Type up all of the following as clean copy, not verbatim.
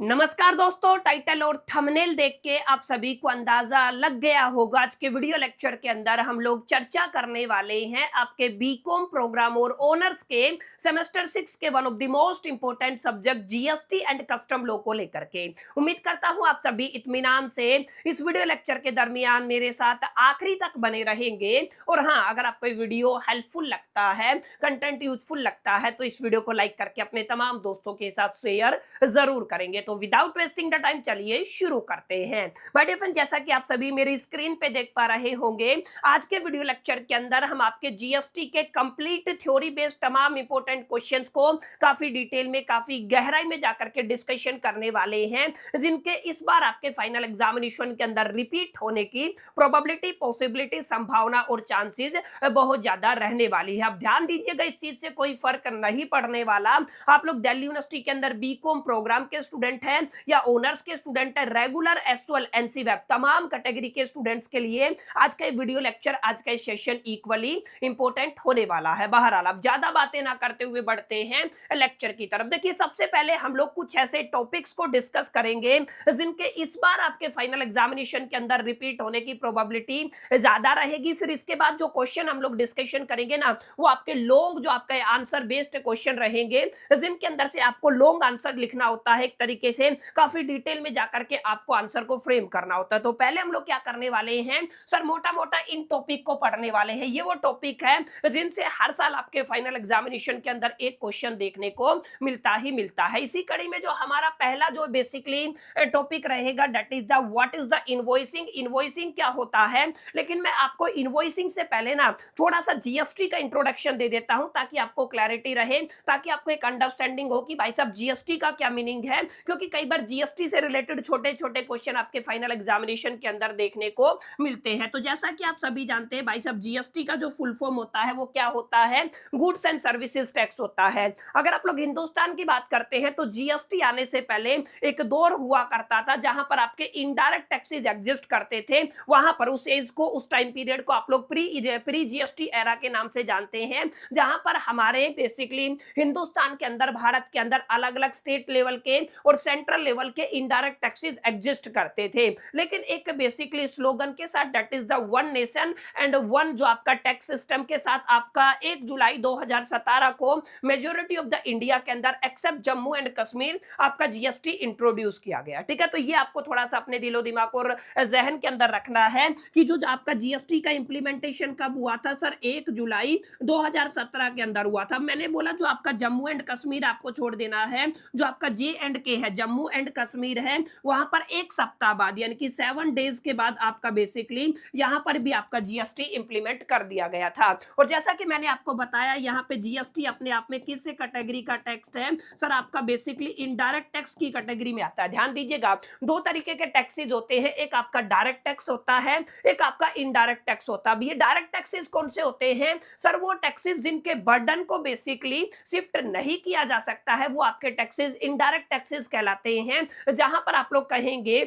नमस्कार दोस्तों, टाइटल और थंबनेल देख के आप सभी को अंदाजा लग गया होगा। आज के वीडियो लेक्चर के अंदर हम लोग चर्चा करने वाले हैं आपके बीकॉम प्रोग्राम और ऑनर्स के सेमेस्टर 6 के one of the most important subject GST and custom law को लेकर के। उम्मीद करता हूं आप सभी इत्मीनान से इस वीडियो लेक्चर के दरमियान मेरे साथ आखिरी तक बने रहेंगे। और हाँ, अगर आपको ये वीडियो हेल्पफुल लगता है, कंटेंट यूजफुल लगता है, तो इस वीडियो को लाइक करके अपने तमाम दोस्तों के साथ शेयर जरूर करेंगे। तो विदाउट वेस्टिंग द टाइम चलिए शुरू करते हैं। माय डियर फ्रेंड, जैसा कि आप सभी मेरी स्क्रीन पे देख पा रहे होंगे, आज के वीडियो लेक्चर के अंदर हम आपके जीएसटी के कंप्लीट थ्योरी बेस्ड तमाम इंपॉर्टेंट क्वेश्चंस को काफी डिटेल में, काफी गहराई में जाकर के डिस्कशन करने वाले हैं, जिनके इस बार आपके फाइनल एग्जामिनेशन के अंदर रिपीट होने की प्रोबेबिलिटी, पॉसिबिलिटी, संभावना और चांसेस बहुत ज्यादा रहने वाली है। अब ध्यान दीजिएगा, इस चीज से कोई फर्क नहीं पड़ने वाला। आप लोग दिल्ली यूनिवर्सिटी के अंदर बीकॉम प्रोग्राम के स्टूडेंट हैं या ऑनर्स के स्टूडेंट है, रेगुलर एसओएल एनसी वेब, तमाम कैटेगरी के स्टूडेंट्स के लिए आज का वीडियो लेक्चर, आज का सेशन इक्वली इंपॉर्टेंट होने वाला है। बहरहाल अब ज्यादा बातें ना करते हुए बढ़ते हैं लेक्चर की तरफ। देखिए, सबसे पहले हम लोग कुछ ऐसे टॉपिक्स को डिस्कस करेंगे जिनके इस बार आपके फाइनल एग्जामिनेशन के अंदर रिपीट होने की प्रोबेबिलिटी ज्यादा रहेगी। फिर इसके बाद जो क्वेश्चन हम लोग डिस्कशन करेंगे ना, वो आपके लॉन्ग, जो आपका आंसर बेस्ड क्वेश्चन रहेंगे, जिनके अंदर से आपको लॉन्ग आंसर लिखना होता है, एक तरीके से काफी डिटेल में जाकर के आपको आंसर को फ्रेम करना होता है। तो पहले हम लोग क्या करने वाले हैं सर, मोटा मोटा इन टॉपिक को पढ़ने वाले हैं। ये वो टॉपिक है जिनसे हर साल आपके फाइनल एग्जामिनेशन के अंदर एक क्वेश्चन देखने को मिलता ही मिलता है। इसी कड़ी में जो हमारा पहला जो बेसिकली टॉपिक रहेगा, that is the what is the invoicing. Invoicing क्या होता है, लेकिन मैं आपको इनवॉइसिंग से पहले ना थोड़ा सा जीएसटी का इंट्रोडक्शन दे देता हूं, ताकि आपको क्लैरिटी रहे, ताकि आपको एक अंडरस्टैंडिंग हो कि भाई साहब जीएसटी का क्या मीनिंग है। क्योंकि कई बार जीएसटी से रिलेटेड छोटे छोटे क्वेश्चन आपके फाइनल एग्जामिनेशन के अंदर देखने को मिलते हैं। तो जैसा कि आप सभी जानते हैं भाई साहब, जीएसटी का जो फुल फॉर्म होता है वो क्या होता है, गुड्स एंड सर्विसेज टैक्स होता है। अगर आप लोग हिंदुस्तान की बात करते हैं तो जीएसटी आने से पहले एक दौर हुआ करता था जहां पर आपके इनडायरेक्ट टैक्सेस एग्जिस्ट करते थे। वहां पर उस एज को, उस टाइम पीरियड को आप लोग प्री जीएसटी एरा के नाम से जानते हैं, जहां पर हमारे बेसिकली हिंदुस्तान के अंदर, भारत के अंदर अलग अलग स्टेट लेवल के और सेंट्रल लेवल के इनडायरेक्ट टैक्सेस एग्जिस्ट करते थे। लेकिन एक बेसिकली स्लोगन के साथ, that is the one nation and one, जो आपका टैक्स सिस्टम के साथ आपका 1 जुलाई 2017 को मेजॉरिटी ऑफ द इंडिया के अंदर एक्सेप्ट जम्मू एंड कश्मीर आपका जीएसटी इंट्रोड्यूस किया गया। ठीक है, तो ये आपको थोड़ा सा अपने दिलो दिमाग और जहन के अंदर रखना है कि जो आपका जीएसटी का इंप्लीमेंटेशन कब हुआ था सर, 1 जुलाई 2017 के अंदर हुआ था। मैंने बोला जो आपका जम्मू एंड कश्मीर आपको छोड़ देना है, जो आपका जे एंड के है, जम्मू एंड कश्मीर है, वहां पर एक सप्ताह बाद यानी कि 7 डेज के बाद आपका बेसिकली यहां पर भी आपका जीएसटी इंप्लीमेंट कर दिया गया था। और जैसा कि मैंने आपको बताया, यहां पे जीएसटी अपने आप में किस कैटेगरी का टैक्स है सर, आपका बेसिकली इनडायरेक्ट टैक्स की कैटेगरी में आता है। ध्यान दीजिएगा, दो तरीके के टैक्सेस होते हैं, एक आपका डायरेक्ट टैक्स होता है, एक आपका इनडायरेक्ट टैक्स होता है। ये डायरेक्ट टैक्सेस कौन से होते हैं सर, वो टैक्सेस जिनके बर्डन को बेसिकली शिफ्ट नहीं किया जा सकता है, वो आपके टैक्सेस इनडायरेक्ट टैक्सेस कहलाते हैं। जहां पर आप लोग कहेंगे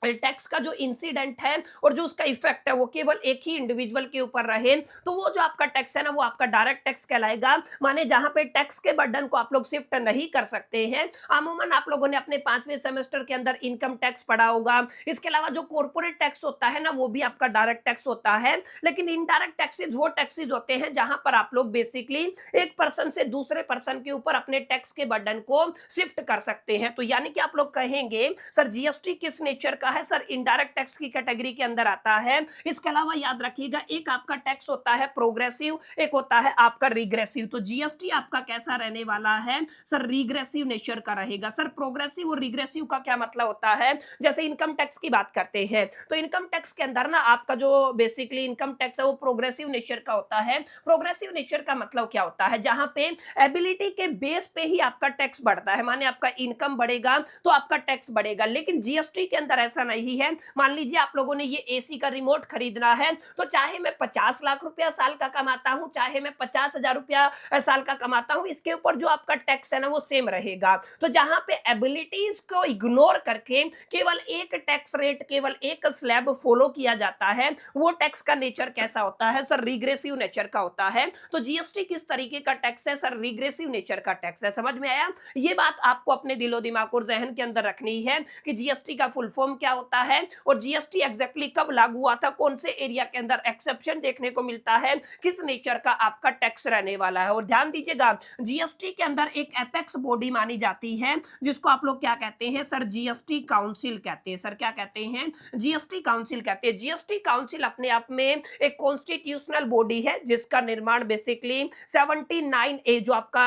टैक्स का जो इंसिडेंट है और जो उसका इफेक्ट है वो केवल एक ही इंडिविजुअल के ऊपर रहे, तो वो जो आपका टैक्स है ना, वो आपका डायरेक्ट टैक्स कहलाएगा। माने जहां पे टैक्स के बर्डन को आप लोग शिफ्ट नहीं कर सकते हैं। अमूमन आप लोगों ने अपने 5वें सेमेस्टर के अंदर इनकम टैक्स पढ़ा होगा। इसके अलावा जो कॉर्पोरेट टैक्स होता है ना, वो भी आपका डायरेक्ट टैक्स होता है। लेकिन इनडायरेक्ट टैक्सेस वो टैक्सेस होते हैं जहां पर आप लोग बेसिकली एक पर्सन से दूसरे पर्सन के ऊपर अपने टैक्स के बर्डन को शिफ्ट कर सकते हैं। तो यानी कि आप लोग कहेंगे सर जीएसटी किस नेचर का है सर, इनडायरेक्ट टैक्स की कैटेगरी के अंदर आता है। इसके अलावा याद रखिएगा, एक आपका टैक्स होता है प्रोग्रेसिव, एक होता है आपका रिग्रेसिव। तो जीएसटी आपका कैसा रहने वाला है सर, रिग्रेसिव नेचर का रहेगा। सर प्रोग्रेसिव और रिग्रेसिव का क्या मतलब होता है, जैसे इनकम टैक्स की बात करते हैं तो इनकम टैक्स के अंदर ना आपका जो बेसिकली इनकम टैक्स है वो प्रोग्रेसिव नेचर का होता है। प्रोग्रेसिव नेचर का मतलब क्या होता है, जहां पे एबिलिटी के बेस पे ही आपका टैक्स बढ़ता है। माने आपका इनकम बढ़ेगा तो आपका टैक्स बढ़ेगा। लेकिन जीएसटी के अंदर ऐसा ऐसा नहीं है। मान लीजिए आप लोगों ने ये एसी का रिमोट खरीदना है, तो चाहे मैं 50 लाख रुपया साल का कमाता हूं, चाहे मैं 50,000 रुपया साल का कमाता हूं, इसके ऊपर जो आपका टैक्स है ना वो सेम रहेगा। तो जहां पे एबिलिटीज को इग्नोर करके केवल एक टैक्स रेट, केवल एक स्लैब फॉलो किया जाता है, वो टैक्स का नेचर कैसा होता है सर? रिग्रेसिव नेचर का होता है। तो जीएसटी किस तरीके का टैक्स है सर? रिग्रेसिव नेचर का टैक्स है। समझ में आया? ये बात आपको अपने दिलो दिमाग और जहन के अंदर रखनी है कि जीएसटी का फुल फॉर्म क्या होता है और जीएसटी एग्जैक्टली कब लागू हुआ था, कौन से एरिया के अंदर एक्सेप्शन देखने को मिलता है, किस नेचर का आपका टैक्स रहने वाला है। और ध्यान दीजिएगा, जीएसटी के अंदर एक एपेक्स बॉडी मानी जाती है जिसको आप लोग क्या कहते हैं सर? जीएसटी काउंसिल कहते हैं। सर क्या कहते हैं? जीएसटी काउंसिल कहते हैं। जीएसटी काउंसिल अपने आप में एक कॉन्स्टिट्यूशनल बॉडी है जिसका निर्माण बेसिकली 79A जो आपका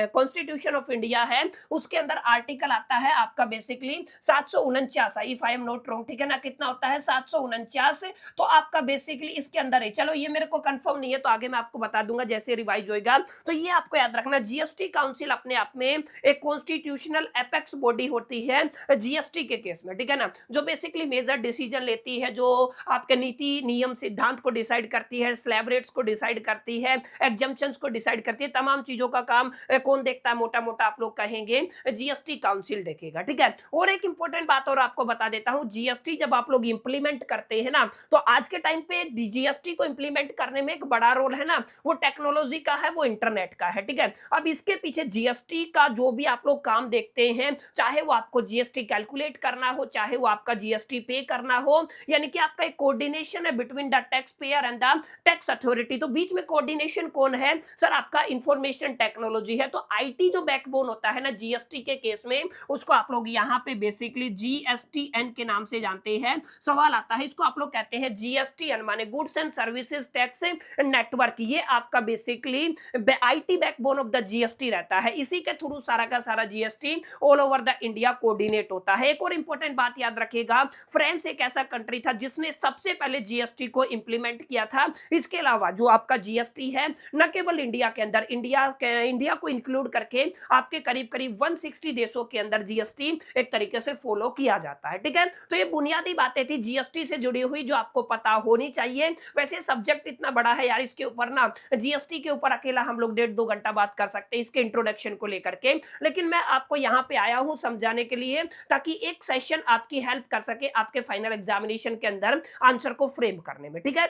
कॉन्स्टिट्यूशन ऑफ इंडिया है उसके अंदर आर्टिकल आता है आपका basically 749, if I am not wrong, ठीक है ना? कितना होता है? 749। तो आपका बेसिकली इसके अंदर है। चलो ये मेरे को कंफर्म नहीं है तो आगे मैं आपको बता दूंगा जैसे रिवाइज होएगा। तो ये आपको याद रखना, जीएसटी काउंसिल अपने आप में एक कॉन्स्टिट्यूशनल एपेक्स बॉडी होती है जीएसटी के केस में, ठीक है ना? जो बेसिकली मेजर डिसीजन लेती है, जो आपके नीति नियम सिद्धांत को डिसाइड करती है, स्लैब रेट्स को डिसाइड करती है, एग्जम्पशंस को डिसाइड करती है। तमाम चीजों का काम कौन देखता है? मोटा मोटा आप लोग कहेंगे जीएसटी काउंसिल देखेगा, ठीक है? और एक इंपॉर्टेंट बात और आपको बता देता हूं, जीएसटी जब आप लोग इंप्लीमेंट करते हैं ना, तो आज के टाइम पे जीएसटी को इंप्लीमेंट करने में एक बड़ा रोल है ना, वो टेक्नोलॉजी का है, वो इंटरनेट का है, ठीक है? अब इसके पीछे जीएसटी का जो भी आप लोग काम देखते हैं, चाहे वो आपको जीएसटी कैलकुलेट करना हो, चाहे वो आपका जीएसटी पे करना हो, यानी कि आपका एक कोऑर्डिनेशन है between the tax payer and the tax authority. तो बीच में कोऑर्डिनेशन कौन है सर? आपका इंफॉर्मेशन टेक्नोलॉजी है। तो आईटी जो बैकबोन होता है ना जीएसटी के केस में, उसको आप लोग यहाँ पे बेसिकली जीएसटीएन के नाम से जानते हैं। सवाल आता है, इसको आप लोग कहते हैं जीएसटीएन, माने goods and services tax network. ये आपका basically IT backbone of the GST रहता है। इसी के थ्रू सारा का सारा GST all over the India coordinate होता है। एक और इंपॉर्टेंट बात याद रखिएगा, फ्रांस एक ऐसा कंट्री था जिसने सबसे पहले जीएसटी को इंप्लीमेंट किया था। इसके अलावा जो आपका जीएसटी है न केवल इंडिया के अंदर, इंडिया को इंक्लूड करके आपके करीब करीब 160 देशों के अंदर जीएसटी एक तरीके से फॉलो किया जाता है, ठीक है? तो ये बुनियादी बातें थी जीएसटी से जुड़ी हुई जो आपको पता होनी चाहिए। वैसे सब्जेक्ट इतना बड़ा है यार, इसके ऊपर ना जीएसटी के ऊपर अकेला हम लोग 1.5-2 घंटा बात कर सकते हैं इसके इंट्रोडक्शन को लेकर के, लेकिन मैं आपको यहाँ पे आया हूँ समझाने के लिए ताकि एक सेशन आपकी हेल्प कर सके आपके फाइनल एग्जामिनेशन के अंदर आंसर को फ्रेम करने में, ठीक है?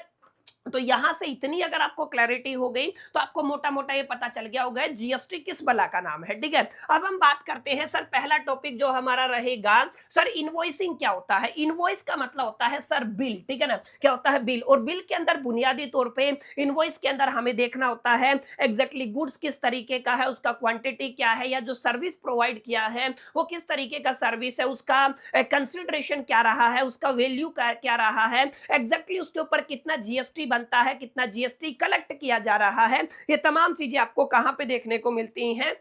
तो यहां से इतनी अगर आपको क्लैरिटी हो गई तो आपको मोटा मोटा ये पता चल गया होगा जीएसटी किस बला का नाम है, ठीक है? अब हम बात करते हैं सर, पहला टॉपिक जो हमारा रहेगा सर, इनवॉइसिंग क्या होता है? इनवॉइस का मतलब होता है सर बिल, ठीक है ना? क्या होता है? बिल। और बिल के अंदर बुनियादी तौर पे इनवॉइस के अंदर हमें देखना होता है एग्जैक्टली गुड्स किस तरीके का है, उसका क्वांटिटी क्या है, या जो सर्विस प्रोवाइड किया है वो किस तरीके का सर्विस है, उसका कंसिडरेशन क्या रहा है, उसका वैल्यू क्या रहा है, एग्जैक्टली उसके ऊपर कितना जीएसटी बनता है, कितना जीएसटी कलेक्ट किया जा रहा है। ये तमाम चीजें आपको कहां पे देखने को मिलती हैं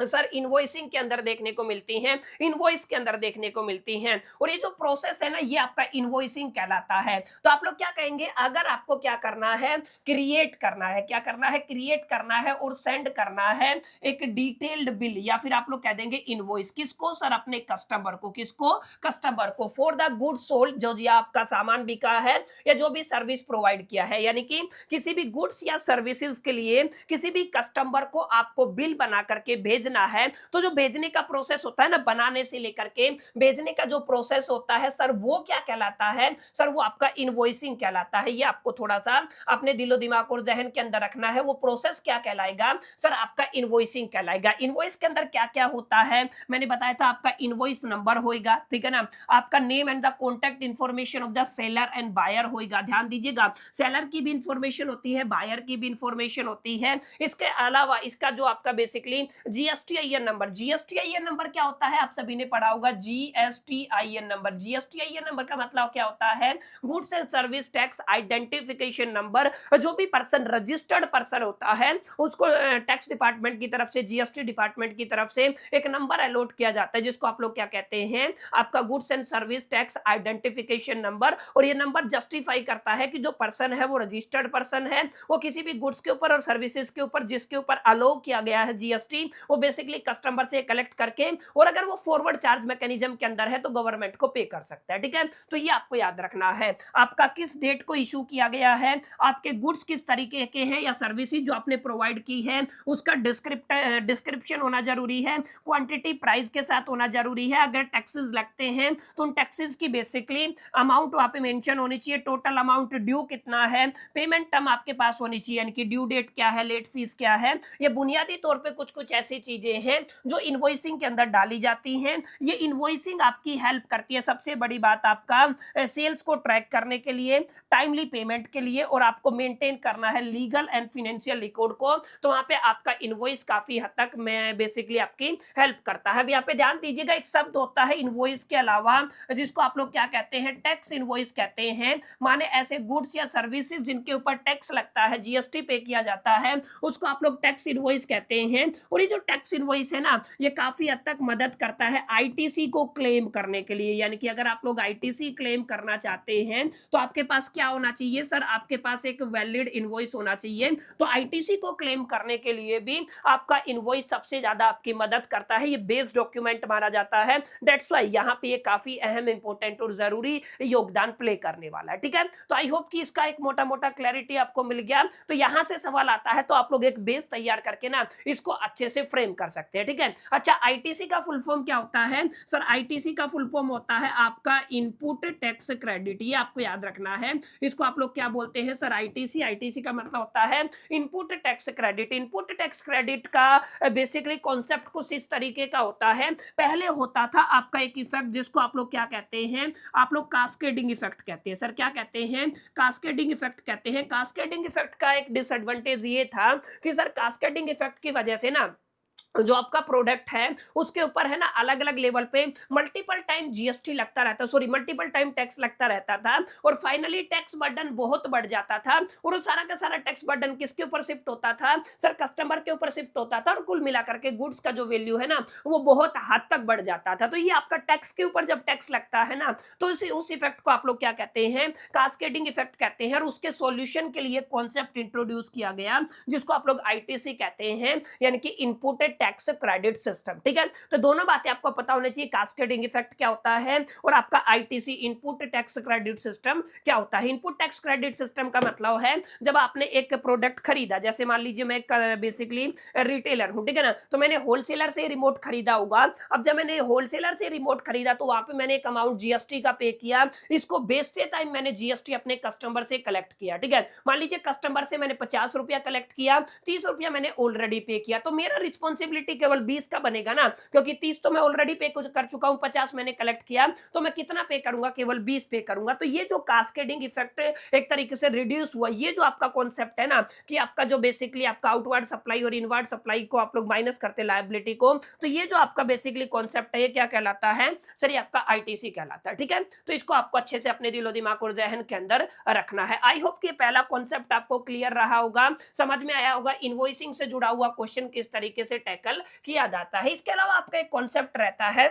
सर? इनवॉइसिंग के अंदर देखने को मिलती हैं, इनवॉइस के अंदर देखने को मिलती हैं। और ये जो प्रोसेस है ना, ये आपका इनवॉइसिंग कहलाता है। तो आप लोग क्या कहेंगे, अगर आपको क्या करना है, क्रिएट करना है, क्या करना है? क्रिएट करना है और सेंड करना है एक डिटेल्ड बिल, या फिर आप लोग कह देंगे इनवॉइस। किसको सर? अपने कस्टमर को। किसको? कस्टमर को। फॉर द गुड्स सोल्ड, जो आपका सामान बिका है या जो भी सर्विस प्रोवाइड किया है, यानी कि किसी भी गुड्स या सर्विसेज के लिए किसी भी कस्टमर को आपको बिल बना करके भेज है। तो जो भेजने का प्रोसेस होता है ना, बनाने से लेकर के भेजने का जो प्रोसेस होता है सर, वो क्या कहलाता है सर? वो आपका इनवॉइसिंग कहलाता है। ये आपको थोड़ा सा अपने दिलो दिमाग और जहन के अंदर रखना है। वो प्रोसेस क्या कहलाएगा सर? आपका इनवॉइसिंग कहलाएगा। इनवॉइस के अंदर क्या क्या होता है मैंने बताया था, आपका इनवॉइस नंबर होगा, ठीक है ना? आपका name and the contact information of the seller and buyer होगा। ध्यान दीजिएगा, सेलर की भी इंफॉर्मेशन होती है, बायर की भी इंफॉर्मेशन होती है। इसके अलावा इसका जो आपका basically GSTIN number, GSTIN number क्या होता है? आप सभी ने पढ़ा होगा जीएसटीआईएन नंबर। जीएसटीआईएन नंबर का मतलब क्या होता है? Goods and service tax identification number. जो भी पर्सन रजिस्टर्ड पर्सन होता है उसको टैक्स डिपार्टमेंट की तरफ से, जीएसटी डिपार्टमेंट की तरफ से एक नंबर अलॉट किया जाता है जिसको आप लोग क्या कहते हैं? आपका goods and service tax identification number. और ये नंबर जस्टिफाई करता है कि जो पर्सन है वो रजिस्टर्ड पर्सन है, वो किसी भी गुड्स के ऊपर और सर्विसेज के ऊपर जिसके ऊपर अलो किया गया है जीएसटी, वो बेसिकली कस्टमर से कलेक्ट करके, और अगर वो फॉरवर्ड चार्ज मैकेनिज्म के अंदर है तो गवर्नमेंट को पे कर सकता है। ठीक है, तो ये आपको याद रखना है। आपका किस डेट को इशू किया गया है, आपके गुड्स किस तरीके के हैं या सर्विसेज जो आपने प्रोवाइड की है, उसका डिस्क्रिप्शन होना जरूरी है, क्वांटिटी प्राइस के साथ होना जरूरी है। अगर टैक्सेस लगते हैं तो उन टैक्सेस की बेसिकली अमाउंट वहां पे मेंशन होनी चाहिए, टोटल अमाउंट ड्यू कितना है, पेमेंट टर्म आपके पास होनी चाहिए, यानी कि ड्यू डेट क्या है, लेट फीस क्या है। ये बुनियादी तौर पे कुछ कुछ ऐसी चीजें हैं जो इनवॉइसिंग के अंदर डाली जाती हैं। ये इनवॉइसिंग आपकी हेल्प करती है, सबसे बड़ी बात आपका सेल्स को ट्रैक करने के लिए, टाइमली पेमेंट के लिए, और आपको मेंटेन करना है लीगल एंड फाइनेंशियल रिकॉर्ड को। तो वहां पे आपका इनवॉइस काफी हद तक मैं बेसिकली आपकी हेल्प करता है। अभी यहाँ पे ध्यान दीजिएगा, एक शब्द होता है इनवॉइस के अलावा जिसको आप लोग क्या कहते हैं, टैक्स इनवॉइस कहते हैं। माने ऐसे गुड्स या सर्विसेज जिनके ऊपर टैक्स लगता है, जीएसटी पे किया जाता है, उसको आप लोग टैक्स इनवॉइस कहते हैं। और ये जो टैक्स इनवॉइस है ना, ये काफी हद तक मदद करता है आईटीसी को क्लेम करने के लिए। यानी कि अगर आप लोग आईटीसी क्लेम करना चाहते हैं तो आपके पास क्या होना चाहिए सर, आपके पास एक वैलिड इनवॉइस होना चाहिए। तो आईटीसी को क्लेम करने के लिए भी आपका इनवॉइस सबसे ज्यादा आपकी मदद करता है, ये बेस डॉक्यूमेंट माना जाता है। दैट्स व्हाई यहाँ पे ये काफी अहम, इंपॉर्टेंट और जरूरी योगदान प्ले करने वाला है। ठीक है, तो आई होप कि इसका एक मोटा मोटा क्लैरिटी आपको मिल गया। तो यहां से सवाल आता है तो आप लोग एक बेस तैयार करके ना इसको अच्छे से फ्रेम कर सकते हैं। ठीक है, अच्छा आईटीसी का फुल फॉर्म क्या होता है सर? आईटीसी का फुल फॉर्म होता है आपका इनपुट टैक्स क्रेडिट, ये आपको याद रखना है। इसको आप लोग क्या बोलते हैं सर? आईटीसी। आईटीसी का मतलब होता है input tax credit. Input tax credit का बेसिकली कॉन्सेप्ट कुछ इस तरीके का होता है। पहले होता था आपका एक इफेक्ट जिसको आप लोग क्या कहते हैं, आप लोग कास्केडिंग इफेक्ट कहते हैं। सर क्या कहते हैं? कास्केडिंग इफेक्ट कहते हैं। कास्केडिंग इफेक्ट का एक डिसएडवांटेज ये था कि सर कास्केडिंग इफेक्ट की वजह से ना जो आपका प्रोडक्ट है उसके ऊपर है ना अलग अलग लेवल पे मल्टीपल टाइम जीएसटी लगता रहता, सॉरी मल्टीपल टाइम टैक्स लगता रहता था, और फाइनली टैक्स बर्डन बहुत बढ़ जाता था। और वो सारा का सारा टैक्स बर्डन किसके ऊपर शिफ्ट होता था सर? कस्टमर के ऊपर शिफ्ट होता था, और कुल मिलाकर के गुड्स का जो वैल्यू है ना वो बहुत हद तक बढ़ जाता था। तो ये आपका टैक्स के ऊपर जब टैक्स लगता है ना तो उस इफेक्ट को आप लोग क्या कहते हैं? कास्केडिंग इफेक्ट कहते हैं। और उसके सॉल्यूशन के लिए कॉन्सेप्ट इंट्रोड्यूस किया गया जिसको आप लोग आईटीसी कहते हैं, यानी कि इनपुटेड टैक्स क्रेडिट सिस्टम। ठीक है, तो दोनों बातें आपको पता होनी चाहिए, कास्केडिंग इफेक्ट क्या होता है और आपका ITC input tax credit system क्या होता है। इनपुट टैक्स क्रेडिट सिस्टम का मतलब है जब आपने एक प्रोडक्ट खरीदा, जैसे मान लीजिए मैं बेसिकली रिटेलर हूं, ठीक है ना, तो मैंने होलसेलर से रिमोट खरीदा होगा। अब जब मैंने होलसेलर से रिमोट खरीदा तो वहां पे मैंने एक अमाउंट जीएसटी का पे किया, इसको बेचते टाइम मैंने जीएसटी अपने कस्टमर से कलेक्ट किया। ठीक है, मान लीजिए कस्टमर से मैंने 50 रुपया कलेक्ट किया, 30 रुपया मैंने ऑलरेडी पे किया, तो मेरा रिस्पॉन्सिबिलिटी केवल 20 का बनेगा ना, क्योंकि 30 तो मैं ऑलरेडी पे कर चुका हूं, 50 मैंने कलेक्ट किया, तो मैं कितना पे करूंगा? केवल 20 पे करूंगा। तो ये जो कास्केडिंग इफेक्ट एक तरीके से रिड्यूस हुआ, ये जो आपका कॉन्सेप्ट है ना कि आपका जो बेसिकली आपका आउटवर्ड सप्लाई और इनवर्ड सप्लाई को आप लोग माइनस करते लायबिलिटी को, तो ये जो आपका बेसिकली कॉन्सेप्ट है ये क्या कहलाता है सर? ये आपका आईटीसी कहलाता है। ठीक है, तो इसको आपको अच्छे से अपने दिलो दिमाग और जहन के अंदर रखना है। आई होप कि पहला कॉन्सेप्ट आपको क्लियर रहा होगा, समझ में आया होगा इनवॉइसिंग से जुड़ा हुआ क्वेश्चन किस तरीके से टैकल किया जाता है। इसके अलावा आपका एक कॉन्सेप्ट रहता है,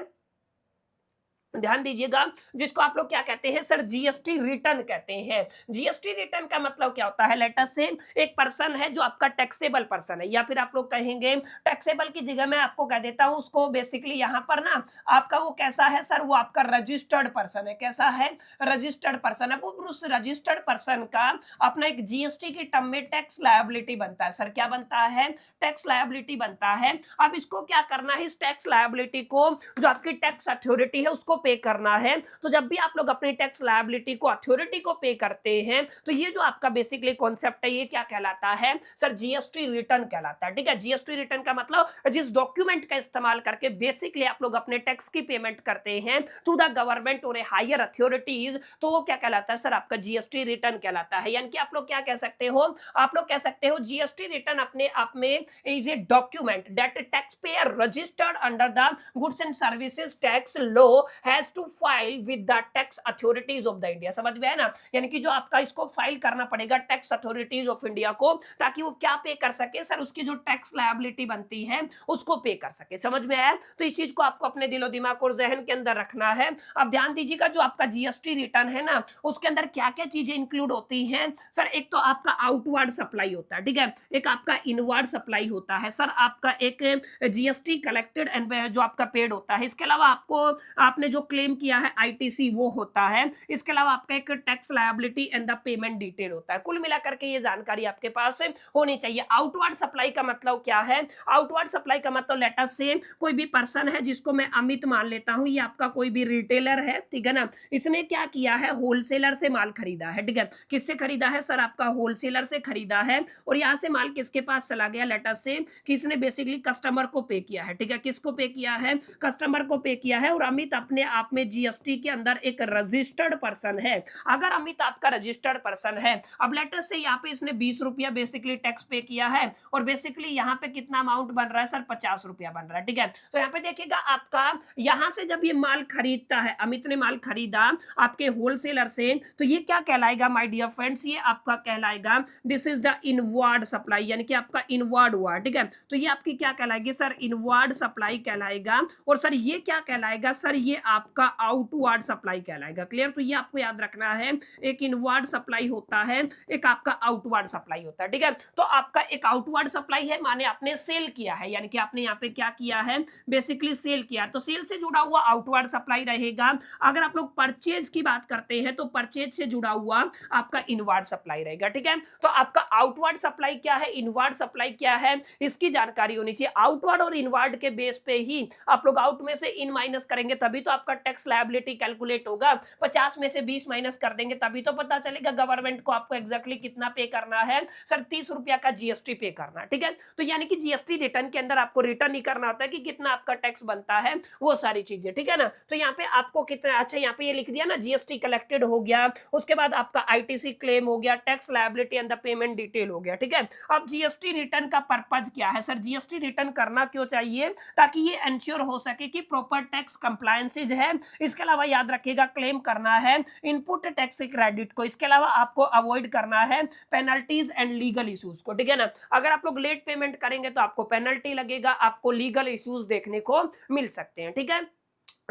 ध्यान दीजिएगा, जिसको आप लोग क्या कहते हैं सर? जीएसटी रिटर्न कहते हैं। जीएसटी रिटर्न का मतलब क्या होता है? लेट अस से एक पर्सन है जो आपका टैक्सेबल पर्सन है, या फिर आप लोग कहेंगे टैक्सेबल की जगह मैं आपको कह देता हूं उसको बेसिकली यहां पर ना आपका वो कैसा है सर? वो आपका रजिस्टर्ड पर्सन है। कैसा है? रजिस्टर्ड पर्सन है। वो उस रजिस्टर्ड पर्सन का अपना एक जीएसटी की टर्म में टैक्स लायबिलिटी बनता है। सर क्या बनता है? टैक्स लायबिलिटी बनता है। अब इसको क्या करना है? इस टैक्स लायबिलिटी को जो आपकी टैक्स अथॉरिटी है उसको पे करना है। तो जब भी आप लोग अपनी टैक्स लायबिलिटी को अथॉरिटी को पे करते हैं तो ये जो आपका बेसिकली कॉन्सेप्ट है ये क्या कहलाता है सर? जीएसटी रिटर्न कहलाता है। ठीक है, जीएसटी रिटर्न का मतलब जिस डॉक्यूमेंट का इस्तेमाल करके बेसिकली आप लोग अपने टैक्स की पेमेंट करते हैं टू द गवर्नमेंट और हायर अथॉरिटीज, तो वो क्या कहलाता है सर? आपका जीएसटी रिटर्न कहलाता है। यानी कि आप लोग क्या कह सकते हो? आप लोग कह सकते हो जीएसटी रिटर्न अपने आप में is a document that tax payer registered under the goods and services tax law has to file with the tax authorities of the India. समझ में है ना, यानी कि जो आपका इसको फाइल करना पड़ेगा टैक्स अथॉरिटीज ऑफ इंडिया को, ताकि वो क्या पे कर सके सर, उसकी जो टैक्स लायबिलिटी बनती है उसको पे कर सके। समझ में आया? तो इस चीज को आपको अपने दिलो दिमाग और जहन के अंदर रखना है। अब ध्यान दीजिएगा, जो आपका जीएसटी रिटर्न है ना, उसके अंदर क्या क्या चीजें इंक्लूड होती हैं सर। एक तो आपका आउटवर्ड सप्लाई होता है, ठीक है, एक आपका इनवर्ड सप्लाई होता है सर, आपका एक जीएसटी कलेक्टेड एंड जो आपका पेड होता है, इसके अलावा आपको आपने जो क्लेम किया है आईटीसी वो होता है, इसके अलावा आपका एक tax liability and the payment detail होता है। कुल मिलाकर के ये जानकारी आपके पास होनी चाहिए। आउटवर्ड सप्लाई का मतलब क्या है? आउटवर्ड सप्लाई का मतलब लेट अस से कोई भी पर्सन है जिसको मैं अमित मान लेता हूं, ये आपका कोई भी रिटेलर है, ठीक है ना, इसने क्या किया है, होलसेलर से माल खरीदा है, ठीक है, किससे खरीदा है सर, आपका होलसेलर से खरीदा है, और यहां से माल किसके पास चला गया, लेट अस से कि इसने बेसिकली कस्टमर को पे किया है, ठीक है, किसको पे किया है, कस्टमर को पे किया है। और अमित अपने आप में जीएसटी के अंदर एक रजिस्टर्ड पर्सन है। अगर अमित आपका रजिस्टर्ड पर्सन है, अब लेट अस से यहाँ पे इसने 20 रुपया बेसिकली टैक्स पे किया है, और बेसिकली यहाँ पे कितना अमाउंट बन रहा है सर, 50 रुपया बन रहा है, ठीक है। तो यहाँ पे देखिएगा आपका यहां से जब ये माल खरीदता है, अमित ने माल खरीदा आपके होलसेलर से, तो ये क्या कहलाएगा माय डियर फ्रेंड्स, ये आपका कहलाएगा this is the inward supply, यानी कि आपका इनवर्ड हुआ, ठीक है। तो ये आपकी क्या कहलाएगी सर, इनवर्ड सप्लाई कहलाएगा। और सर ये क्या कहलाएगा सर, ये आपका आउटवर्ड सप्लाई कहलाएगा। क्लियर? तो ये आपको याद रखना है, एक इनवर्ड सप्लाई होता है, एक आपका आउटवर्ड सप्लाई होता है, ठीक है। तो आपका एक आउटवर्ड सप्लाई है, माने आपने सेल किया है, यानी कि आपने यहाँ पे क्या किया है, बेसिकली सेल किया, तो सेल से जुड़ा हुआ आउटवर्ड सप्लाई रहेगा। अगर आप लोग परचेज की बात करते हैं तो परचेज से जुड़ा हुआ आपका इनवर्ड सप्लाई रहेगा, ठीक है। तो आपका आउटवर्ड सप्लाई क्या है, इनवर्ड सप्लाई क्या है, इसकी जानकारी होनी चाहिए। आउटवर्ड और इनवर्ड के बेस पे ही आप लोग आउट में से इन माइनस करेंगे, तभी तो आपका टैक्स लायबिलिटी कैलकुलेट होगा। 50 में से 20 माइनस कर देंगे, तभी तो पता चलेगा गवर्नमेंट को आपको एग्जैक्टली कितना पे करना है सर, 30 रुपया का जीएसटी पे करना, ठीक है। तो यानी कि जीएसटी रिटर्न के अंदर आपको रिटर्न ही करना होता है कि कितना आपका टैक्स बनता है, वो सारी चीजें, ठीक है ना। तो यहाँ पे आपको कितना, अच्छा यहाँ पे ये लिख दिया ना, जीएसटी कलेक्टेड हो गया, उसके बाद आपका आईटीसी क्लेम हो गया, tax liability and the payment detail हो गया, ठीक है। अब जीएसटी रिटर्न का पर्पज क्या है सर, जीएसटी रिटर्न करना क्यों चाहिए, ताकि ये एंश्योर हो सके कि प्रॉपर टैक्स कंप्लायंसेज है। इसके अलावा याद रखिएगा, क्लेम करना है इनपुट टैक्स क्रेडिट को, इसके अलावा आपको अवॉइड करना है पेनल्टीज एंड लीगल इश्यूज को, ठीक है ना। अगर आप लोग लेट पेमेंट करेंगे तो आपको पेनल्टी लगेगा, आपको लीगल इश्यूज देखने को मिल सकते हैं, ठीक है।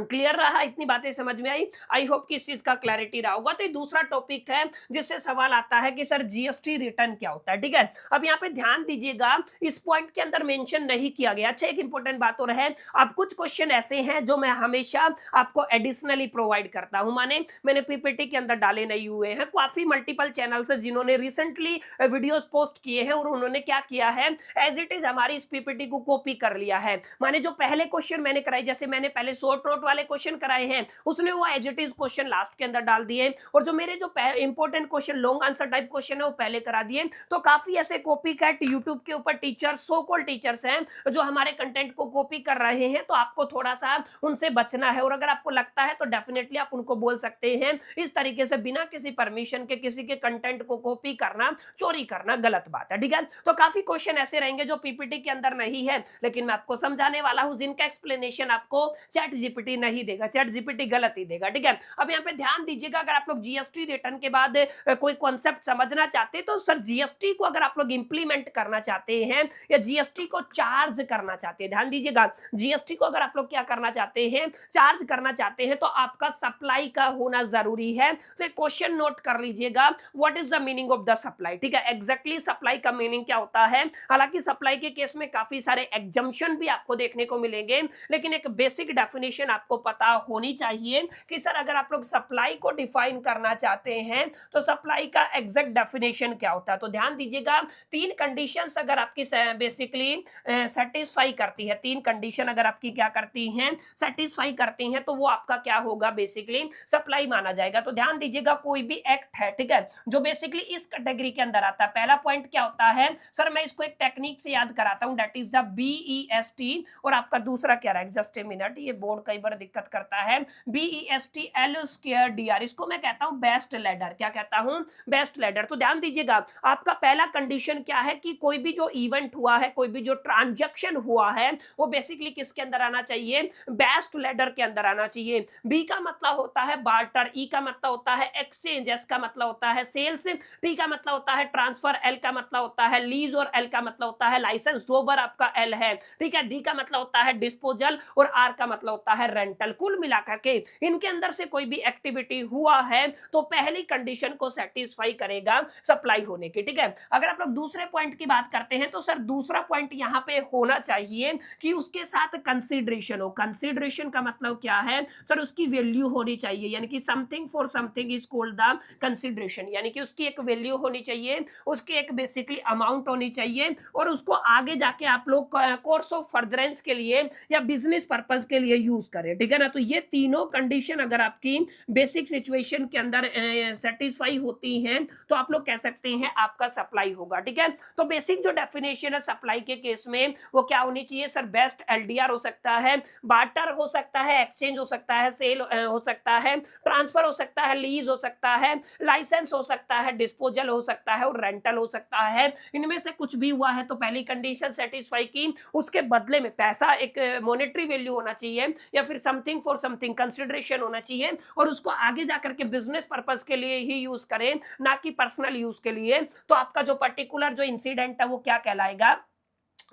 क्लियर रहा? इतनी बातें समझ में आई होप कि इस चीज का क्लैरिटी रहा होगा। तो दूसरा टॉपिक है जिससे सवाल आता है कि सर जीएसटी रिटर्न क्या होता है, ठीक है। अब यहाँ पे ध्यान दीजिएगा, इस पॉइंट के अंदर मेंशन नहीं किया गया। अच्छा, एक इंपॉर्टेंट बात और है, अब कुछ क्वेश्चन ऐसे हैं जो मैं हमेशा आपको एडिशनली प्रोवाइड करता हूं, माने मैंने पीपीटी के अंदर डाले नहीं हुए हैं। काफी मल्टीपल चैनल्स है जिन्होंने रिसेंटली वीडियोस पोस्ट किए हैं, और उन्होंने क्या किया है, एज इट इज हमारी इस पीपीटी को कॉपी कर लिया है। माने जो पहले क्वेश्चन मैंने कराए, जैसे मैंने पहले शॉर्ट नोट वाले क्वेश्चन कराए हैं, उसने वो as it is question last के अंदर डाल दिए, और जो मेरे जो important question long answer type question है वो पहले करा दिए। तो काफी ऐसे कॉपी कैट यूट्यूब के ऊपर टीचर, सो कॉल्ड टीचर्स हैं जो हमारे कंटेंट को कॉपी कर रहे हैं, तो आपको थोड़ा सा उनसे बचना है। और अगर आपको लगता है तो डेफिनेटली आप उनको बोल सकते हैं। इस तरीके से बिना किसी परमिशन के किसी के कंटेंट को कॉपी करना, चोरी करना गलत बात है, ठीक है। तो काफी क्वेश्चन ऐसे रहेंगे जो पीपीटी के अंदर नहीं है, लेकिन मैं आपको समझाने वाला हूं, जिनका एक्सप्लेनेशन आपको चैट जीपीटी नहीं देगा, चैट जीपीटी गलत ही देगा, ठीक है। अब यहाँ पे ध्यान दीजिएगा, अगर आप लोग जीएसटी रिटर्न के बाद कोई कॉन्सेप्ट समझना चाहते हैं, तो सर जीएसटी को अगर आप लोग इंप्लीमेंट करना चाहते हैं या जीएसटी को चार्ज करना चाहते हैं, ध्यान दीजिएगा, जीएसटी को अगर आप लोग क्या करना चाहते हैं, चार्ज करना चाहते हैं, तो आपका सप्लाई का होना जरूरी है। तो एक क्वेश्चन नोट कर लीजिएगा, what is the meaning of the supply, ठीक है। एग्जैक्टली सप्लाई का मीनिंग क्या होता है। हालांकि सप्लाई के केस में काफी सारे एग्जम्पशन भी आपको देखने को मिलेंगे, लेकिन एक बेसिक डेफिनेशन आपको पता होनी चाहिए कि सर अगर आप लोग सप्लाई को डिफाइन करना चाहते हैं तो सप्लाई का एग्जैक्ट डेफिनेशन क्या होता है। तो ध्यान दीजिएगा, तीन कंडीशंस अगर आपकी बेसिकली सेटिस्फाई करती है, तीन कंडीशन अगर आपकी क्या करती हैं, सेटिस्फाई करती हैं, तो वो आपका क्या होगा, बेसिकली सप्लाई माना जाएगा। तो ध्यान दीजिएगा, कोई भी एक्ट है, ठीक है, जो बेसिकली इस कैटेगरी के अंदर आता है, पहला पॉइंट क्या होता है सर, मैं इसको एक टेक्निक से याद कराता हूं, दैट इज द BEST, और आपका दूसरा क्या रहा है, जस्ट ए मिनट, ये बोर्ड कई बार दिक्कत करता है, BEST L2DR, इसको मैं कहता हूं बेस्ट लैडर। क्या कहता हूं? Best ladder. तो ध्यान दीजिएगा, आपका पहला कंडीशन क्या है कि कोई भी जो इवेंट हुआ है, कोई भी जो ट्रांजैक्शन हुआ है, वो बेसिकली किसके अंदर आना चाहिए? बेस्ट लैडर के अंदर आना चाहिए। बी का मतलब होता है बार्टर, ई का मतलब होता है एक्सचेंज, एस का मतलब होता है सेल्स, टी का मतलब होता है ट्रांसफर, एल का मतलब होता है लीज और एल का मतलब होता है लाइसेंस। दो बार आपका एल है, ठीक है। डी का मतलब होता है डिस्पोजल और आर का मतलब होता है रेंटल। कुल मिलाकर के इनके अंदर से कोई भी एक्टिविटी हुआ है तो पहली कंडीशन को सेटिस्फाई करेगा सप्लाई होने की, ठीक है। अगर आप लोग दूसरे पॉइंट की बात करते हैं तो सर दूसरा पॉइंट यहां पे होना चाहिए कि उसके साथ कंसीडरेशन हो। कंसीडरेशन का मतलब क्या है सर? उसकी वैल्यू होनी चाहिए, यानी कि something for something is called the consideration, यानी कि उसकी एक वैल्यू होनी चाहिए, उसकी एक बेसिकली अमाउंट होनी चाहिए, और उसको आगे जाके आप लोग कोर्स ऑफ फर्दरेंस के लिए या बिजनेस पर्पस के लिए यूज करें, ठीक है ना। तो ये तीनों कंडीशन अगर आपकी बेसिक सिचुएशन के अंदर सेटिस्फाई होती हैं तो आप लोग कह सकते हैं आपका सप्लाई होगा, ठीक है। तो बेसिक जो डेफिनेशन है सप्लाई के केस में वो क्या होनी चाहिए सर? बेस्ट एलडीआर हो सकता है, बार्टर हो सकता है, एक्सचेंज हो सकता है, सेल हो सकता है, ट्रांसफर हो सकता है, लीज हो सकता है, लाइसेंस हो सकता है, डिस्पोजल हो सकता है और रेंटल हो सकता है। इनमें से कुछ भी हुआ है तो पहली कंडीशन सेटिस्फाई की, उसके बदले में पैसा एक मॉनेटरी वैल्यू होना चाहिए या फिर समथिंग फॉर समथिंग कंसिडरेशन होना चाहिए, और उसको आगे जाकर के बिजनेस पर्पस के लिए ही यूज करें, ना कि पर्सनल यूज के लिए। तो आपका जो पर्टिकुलर जो इंसिडेंट है वो क्या कहलाएगा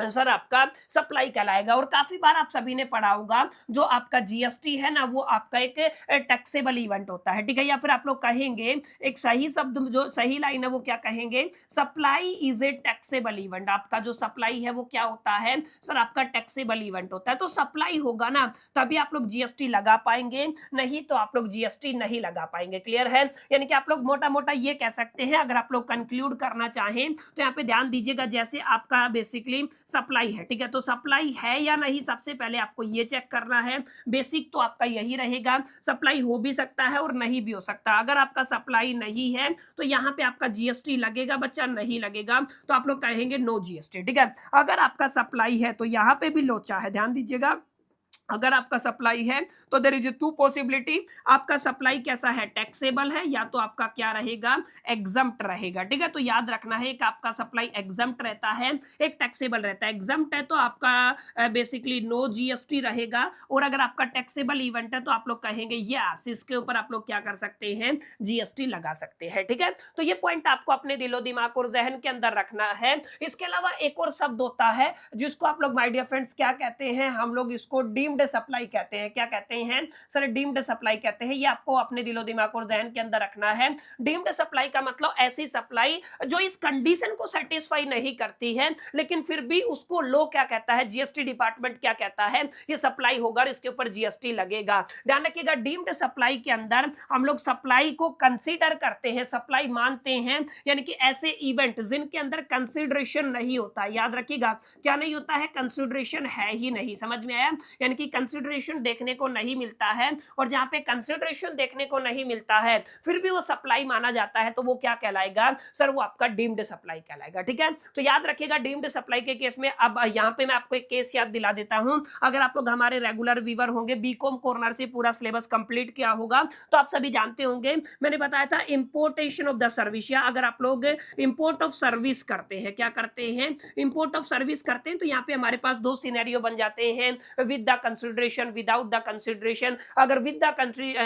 सर? आपका सप्लाई कहलाएगा। और काफी बार आप सभी ने पढ़ा होगा जो आपका जीएसटी है ना, वो आपका एक टैक्सेबल इवेंट होता है, ठीक है। या फिर आप लोग कहेंगे एक सही शब्द, जो सही लाइन है वो क्या कहेंगे? Supply is a taxable event. आपका जो सप्लाई है वो क्या होता है सर? आपका टैक्सेबल इवेंट होता है। तो सप्लाई होगा ना तभी आप लोग जीएसटी लगा पाएंगे, नहीं तो आप लोग जीएसटी नहीं लगा पाएंगे। क्लियर है? यानी कि आप लोग मोटा मोटा ये कह सकते हैं, अगर आप लोग कंक्लूड करना चाहें तो यहाँ पे ध्यान दीजिएगा, जैसे आपका बेसिकली सप्लाई है, ठीक है। तो सप्लाई है या नहीं, सबसे पहले आपको ये चेक करना है। बेसिक तो आपका यही रहेगा, सप्लाई हो भी सकता है और नहीं भी हो सकता। अगर आपका सप्लाई नहीं है तो यहाँ पे आपका जीएसटी लगेगा बच्चा, नहीं लगेगा तो आप लोग कहेंगे नो जीएसटी, ठीक है। अगर आपका सप्लाई है तो यहाँ पे भी लोचा है, ध्यान दीजिएगा। अगर आपका सप्लाई है तो देयर इज टू पॉसिबिलिटी, आपका सप्लाई कैसा है? टैक्सेबल है, या तो आपका क्या रहेगा? एग्जम्प्ट रहेगा, ठीक है। तो याद रखना है कि आपका सप्लाई एग्जम्प्ट रहता है, एक टैक्सेबल रहता है। एग्जम्प्ट है तो आपका बेसिकली नो जीएसटी रहेगा, और अगर आपका टैक्सेबल इवेंट है तो आप लोग कहेंगे यस, इसके ऊपर आप लोग क्या कर सकते हैं? जीएसटी लगा सकते हैं, ठीक है। तो ये पॉइंट आपको अपने दिलो दिमाग और जहन के अंदर रखना है। इसके अलावा एक और शब्द होता है जिसको आप लोग माय डियर फ्रेंड्स क्या कहते हैं? हम लोग इसको डीम्ड सप्लाई कहते हैं। क्या कहते हैं सर? डीम्ड सप्लाई कहते हैं। ये आपको अपने दिलो दिमाग और जहन के अंदर रखना है। डीम्ड सप्लाई का मतलब ऐसी सप्लाई जो इस कंडीशन को सेटिस्फाई नहीं करती है, लेकिन फिर भी उसको लो क्या कहता है? जीएसटी डिपार्टमेंट क्या कहता है? ये सप्लाई होगा और इसके ऊपर जीएसटी लगेगा। ध्यान रखिएगा, डीम्ड सप्लाई के अंदर हम लोग सप्लाई को कंसीडर करते हैं, सप्लाई मानते हैं, यानी कि ऐसे इवेंट जिनके अंदर कंसीडरेशन नहीं होता। याद रखिएगा, क्या नहीं होता है? कंसीडरेशन है ही नहीं। समझ में आया? यानी कि कंसीडरेशन देखने को नहीं मिलता है, और जहां पे कंसीडरेशन देखने को नहीं मिलता है फिर भी वो सप्लाई माना जाता है, तो वो क्या कहलाएगा सर? वो आपका डीम्ड सप्लाई कहलाएगा, ठीक है। तो याद रखिएगा, डीम्ड सप्लाई के केस में अब यहां पे मैं आपको एक केस याद दिला देता हूं। अगर आप लोग हमारे रेगुलर व्यूअर होंगे, बीकॉम कॉर्नर से पूरा सिलेबस कंप्लीट किया होगा तो आप सभी जानते होंगे, मैंने बताया था इंपोर्टेशन ऑफ द सर्विस। या अगर आप लोग इंपोर्ट ऑफ सर्विस करते हैं, क्या करते हैं? इंपोर्ट ऑफ सर्विस करते हैं, तो यहाँ पे हमारे पास दो सिनेरियो बन जाते हैं, with the consideration, without the consideration. अगर विद द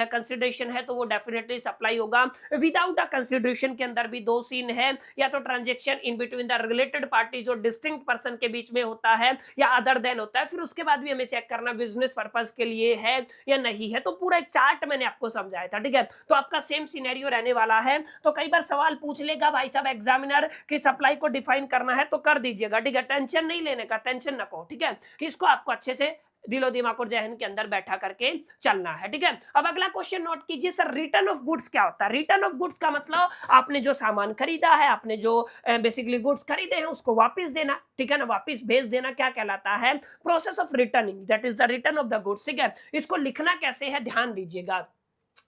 कंसिडरेशन है तो वो डेफिनेटली सप्लाई होगा। विदाउट द कंसिडरेशन के अंदर भी दो सीन है, या तो transaction in between the related party जो डिस्टिंक्ट पर्सन के बीच में होता है, या अदर देन होता है। फिर उसके बाद भी हमें चेक करना बिजनेस पर्पस के लिए है या नहीं है। तो पूरा एक चार्ट मैंने आपको समझाया था, ठीक है। तो आपका सेम सिनेरियो रहने वाला है। तो कई बार सवाल पूछ लेगा भाई साहब एग्जामिनर कि सप्लाई को डिफाइन करना है तो कर दीजिएगा, ठीक है। टेंशन नहीं लेने का, टेंशन नको, ठीक है। इसको आपको अच्छे से दिलो दिमाग और जहन के अंदर बैठा करके चलना है, ठीक है। अब अगला क्वेश्चन नोट कीजिए, सर रिटर्न ऑफ गुड्स क्या होता है? रिटर्न ऑफ गुड्स का मतलब आपने जो सामान खरीदा है, आपने जो बेसिकली गुड्स खरीदे हैं उसको वापस देना, ठीक है ना, वापस भेज देना, क्या कहलाता है? Process of returning, that is the return of the goods, ठीक है। इसको लिखना कैसे है ध्यान दीजिएगा,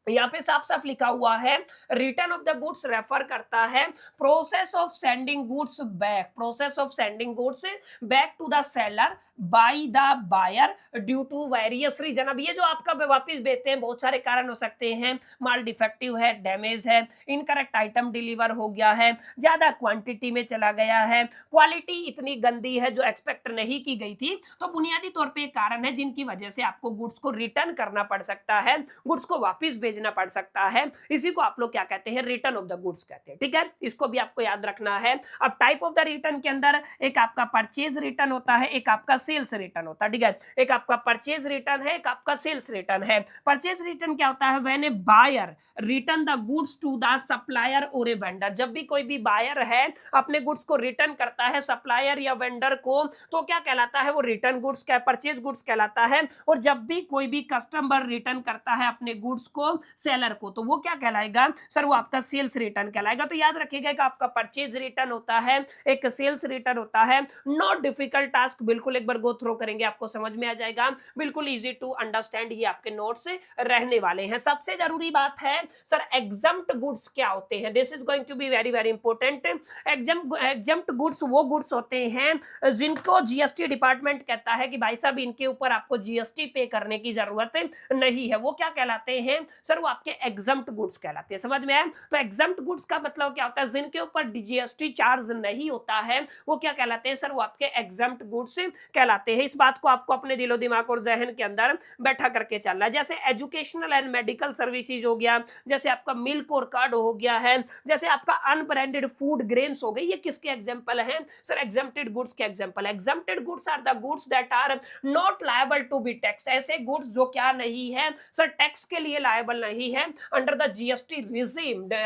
यहाँ पे साफ साफ लिखा हुआ है, return of the goods refer करता है process of sending goods back, process of sending goods back to the seller by the buyer due to various reason. अब ये जो आपका वापस भेजते हैं बहुत सारे कारण हो सकते हैं, माल डिफेक्टिव है, डैमेज है, इनकरेक्ट आइटम डिलीवर हो गया है, ज्यादा क्वांटिटी में चला गया है, क्वालिटी इतनी गंदी है जो एक्सपेक्ट नहीं की गई थी। तो बुनियादी तौर पे कारण है जिनकी वजह से आपको गुड्स को रिटर्न करना पड़ सकता है, गुड्स को वापस भेजना पड़ सकता है। इसी को आप लोग क्या कहते हैं, रिटर्न ऑफ द गुड्स कहते हैं। ठीक है, इसको भी आपको याद रखना है। अब टाइप ऑफ द रिटर्न के अंदर एक आपका परचेज रिटर्न होता है, एक आपका सेल्स रिटर्न होता है। ठीक है, एक आपका परचेज रिटर्न है, एक आपका सेल्स रिटर्न है। परचेज रिटर्न क्या होता है, when a buyer return the goods to the supplier और ए वेंडर। जब भी कोई भी बायर है अपने गुड्स को रिटर्न करता है सप्लायर या वेंडर को, तो क्या कहलाता है, वो रिटर्न गुड्स क्या, परचेज गुड्स कहलाता है। और जब भी कोई भी कस्टमर रिटर्न करता है अपने गुड्स को सेलर को, तो वो क्या कहलाएगा सर, वो आपका सेल्स रिटर्न कहलाएगा। तो याद रखिएगा कि आपका परचेज रिटर्न होता है, एक सेल्स रिटर्न होता है। नॉट डिफिकल्ट टास्क, बिल्कुल एक बार गो थ्रो करेंगे आपको समझ में आ जाएगा, बिल्कुल इजी टू अंडरस्टैंड, ये आपके नोट्स रहने वाले हैं। सबसे जरूरी बात है सर, एग्जम्प्ट गुड्स क्या होते हैं, this is going to be very very important. Exempt goods वो गुड्स होते हैं जिनको जीएसटी डिपार्टमेंट कहता है कि भाई साहब इनके ऊपर आपको जीएसटी पे करने की जरूरत नहीं है, वो क्या कहलाते हैं सर, वो आपके एग्जम्प्ट गुड्स कहलाते हैं। समझ में आया? तो एग्जम्प्ट गुड्स का मतलब क्या होता है, जिनके ऊपर जीएसटी चार्ज नहीं होता है वो क्या कहलाते हैं सर, वो आपके एग्जम्प्ट गुड्स कहलाते हैं। इस बात को आपको अपने दिलो दिमाग और जहन के अंदर बैठा करके चलना है। जैसे एजुकेशनल एंड मेडिकल सर्विसेज हो गया, जैसे आपका मिल्क और कार्ड हो गया है, जैसे आपका अनब्रांडेड फूड ग्रेन्स हो गई, ये किसके एग्जांपल हैं सर, एग्जम्प्टेड गुड्स के example. Exempted goods are the goods that are not liable to be tax. ऐसे गुड्स जो क्या नहीं है सर, टैक्स के लिए लायबल नहीं है under the GST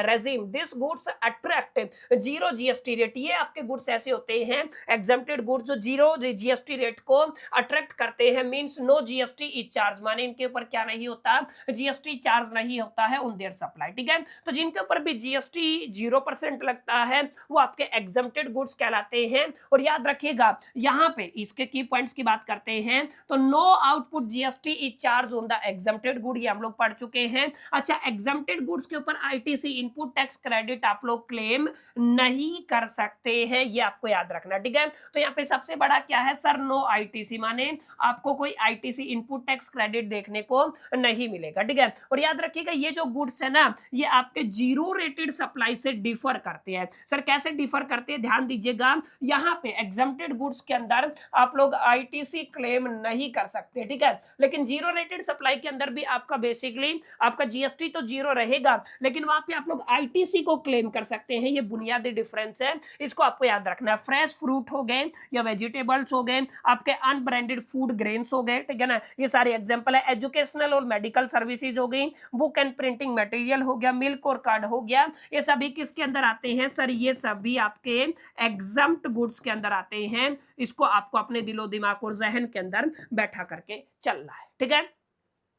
regime. This goods attract zero GST rate. ये आपके गुड्स ऐसे होते हैं एग्जम्प्टेड गुड्स जो जीरो जीएसटी रेट को अट्रैक्ट करते हैं, means no GST is charge, माने इनके ऊपर क्या नहीं होता, जीएसटी चार्ज नहीं होता है ऑन देयर सप्लाई। ठीक है, तो जिनके ऊपर भी जीएसटी 0% लगता है वो आपके एग्जम्प्टेड गुड्स कहलाते हैं। और याद रखिएगा यहां पे इसके की पॉइंट्स की बात करते हैं तो no output GST is charge on the exempted good, ये हम लोग पढ़ चुके हैं। अच्छा, एग्जम्प्टेड गुड्स के ऊपर आईटीसी इनपुट टैक्स क्रेडिट आप लोग क्लेम नहीं कर सकते हैं, ये आपको याद रखना। ठीक है, तो यहाँ पे सबसे बड़ा क्या है सर, नो आईटीसी, माने आपको कोई आईटीसी इनपुट टैक्स क्रेडिट देखने को नहीं मिलेगा। ठीक है, और याद रखिएगा ये जो गुड्स है ना, ये आपके जीरो रेटेड सप्लाई से डिफर करते हैं। सर कैसे डिफर करते हैं, ध्यान दीजिएगा, यहाँ पे एग्जम्प्टेड गुड्स के अंदर आप लोग आईटीसी क्लेम नहीं कर सकते। ठीक है, लेकिन जीरो रेटेड सप्लाई के अंदर भी आपका बेसिकली आपका जीएसटी तो जीरो रहेगा, लेकिन वहां पे आप लोग आईटीसी को क्लेम कर सकते हैं। ये बुनियादी डिफरेंस है, इसको आपको याद रखना है। फ्रेश फ्रूट हो गए या वेजिटेबल्स हो गए, आपके अनब्रांडेड फूड ग्रेन्स हो गए, ठीक है ना, ये सारे एग्जांपल है। एजुकेशनल और मेडिकल सर्विसेज हो गई, बुक एंड प्रिंटिंग मटेरियल हो गया, मिल्क और कार्ड हो गया, ये सभी किसके अंदर आते हैं सर, ये सभी आपके एग्जम्प्ट गुड्स के अंदर आते हैं। इसको आपको अपने दिलो दिमाग और जहन के अंदर बैठा करके चलना है। ठीक है,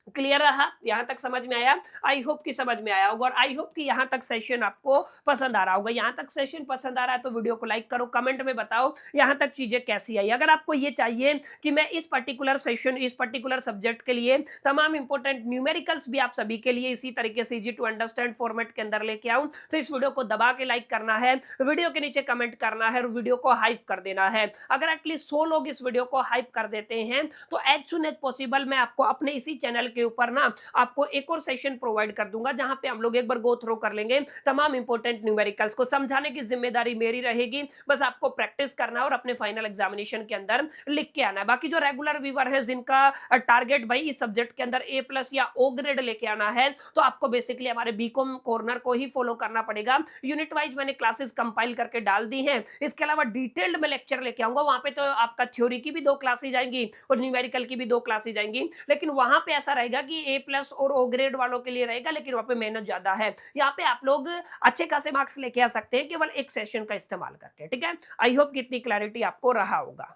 क्लियर रहा, यहां तक समझ में आया? आई होप कि समझ में आया होगा और आई होप कि यहां तक सेशन आपको पसंद आ रहा होगा। यहां तक सेशन पसंद आ रहा है तो वीडियो को लाइक करो, कमेंट में बताओ यहां तक चीजें कैसी आई। अगर आपको ये चाहिए कि मैं इस पर्टिकुलर सेशन, इस पर्टिकुलर सब्जेक्ट के लिए तमाम इंपॉर्टेंट न्यूमेरिकल्स भी आप सभी के लिए इसी तरीके से इजी टू अंडरस्टैंड फॉर्मेट के अंदर लेके आऊं, तो इस वीडियो को दबा के लाइक करना है, वीडियो के नीचे कमेंट करना है और वीडियो को हाइप कर देना है। अगर एटलीस्ट 100 लोग इस वीडियो को हाइप कर देते हैं तो एज सुन एज पॉसिबल मैं आपको अपने इसी चैनल के ऊपर ना आपको एक और सेशन प्रोवाइड कर दूंगा, जहां पे हम लोग एक बार गो थ्रो कर लेंगे तमाम इंपॉर्टेंट न्यूमेरिकल्स को। समझाने की जिम्मेदारी मेरी रहेगी, बस आपको प्रैक्टिस करना है और अपने फाइनल एग्जामिनेशन के अंदर लिख के आना है। बाकी जो रेगुलर व्यूअर है जिनका टारगेट भाई इस सब्जेक्ट के अंदर A+ या O ग्रेड लेके आना है, तो आपको बेसिकली हमारे बीकॉम कॉर्नर को ही फॉलो करना पड़ेगा। यूनिट वाइज मैंने क्लासेस कंपाइल करके डाल दी हैं, इसके अलावा डिटेल्ड में लेक्चर लेके आऊंगा। वहां पे तो आपका थ्योरी की भी 2 क्लासेस आएंगी और न्यूमेरिकल की भी 2 क्लासेस आएंगी, लेकिन वहां पे ऐसा रहेगा कि A+ और O ग्रेड वालों के लिए रहेगा, लेकिन वहां पे मेहनत ज्यादा है। यहाँ पे आप लोग अच्छे खासे मार्क्स लेके आ सकते हैं केवल एक सेशन का इस्तेमाल करके। ठीक है, आई होप कि इतनी क्लैरिटी आपको रहा होगा।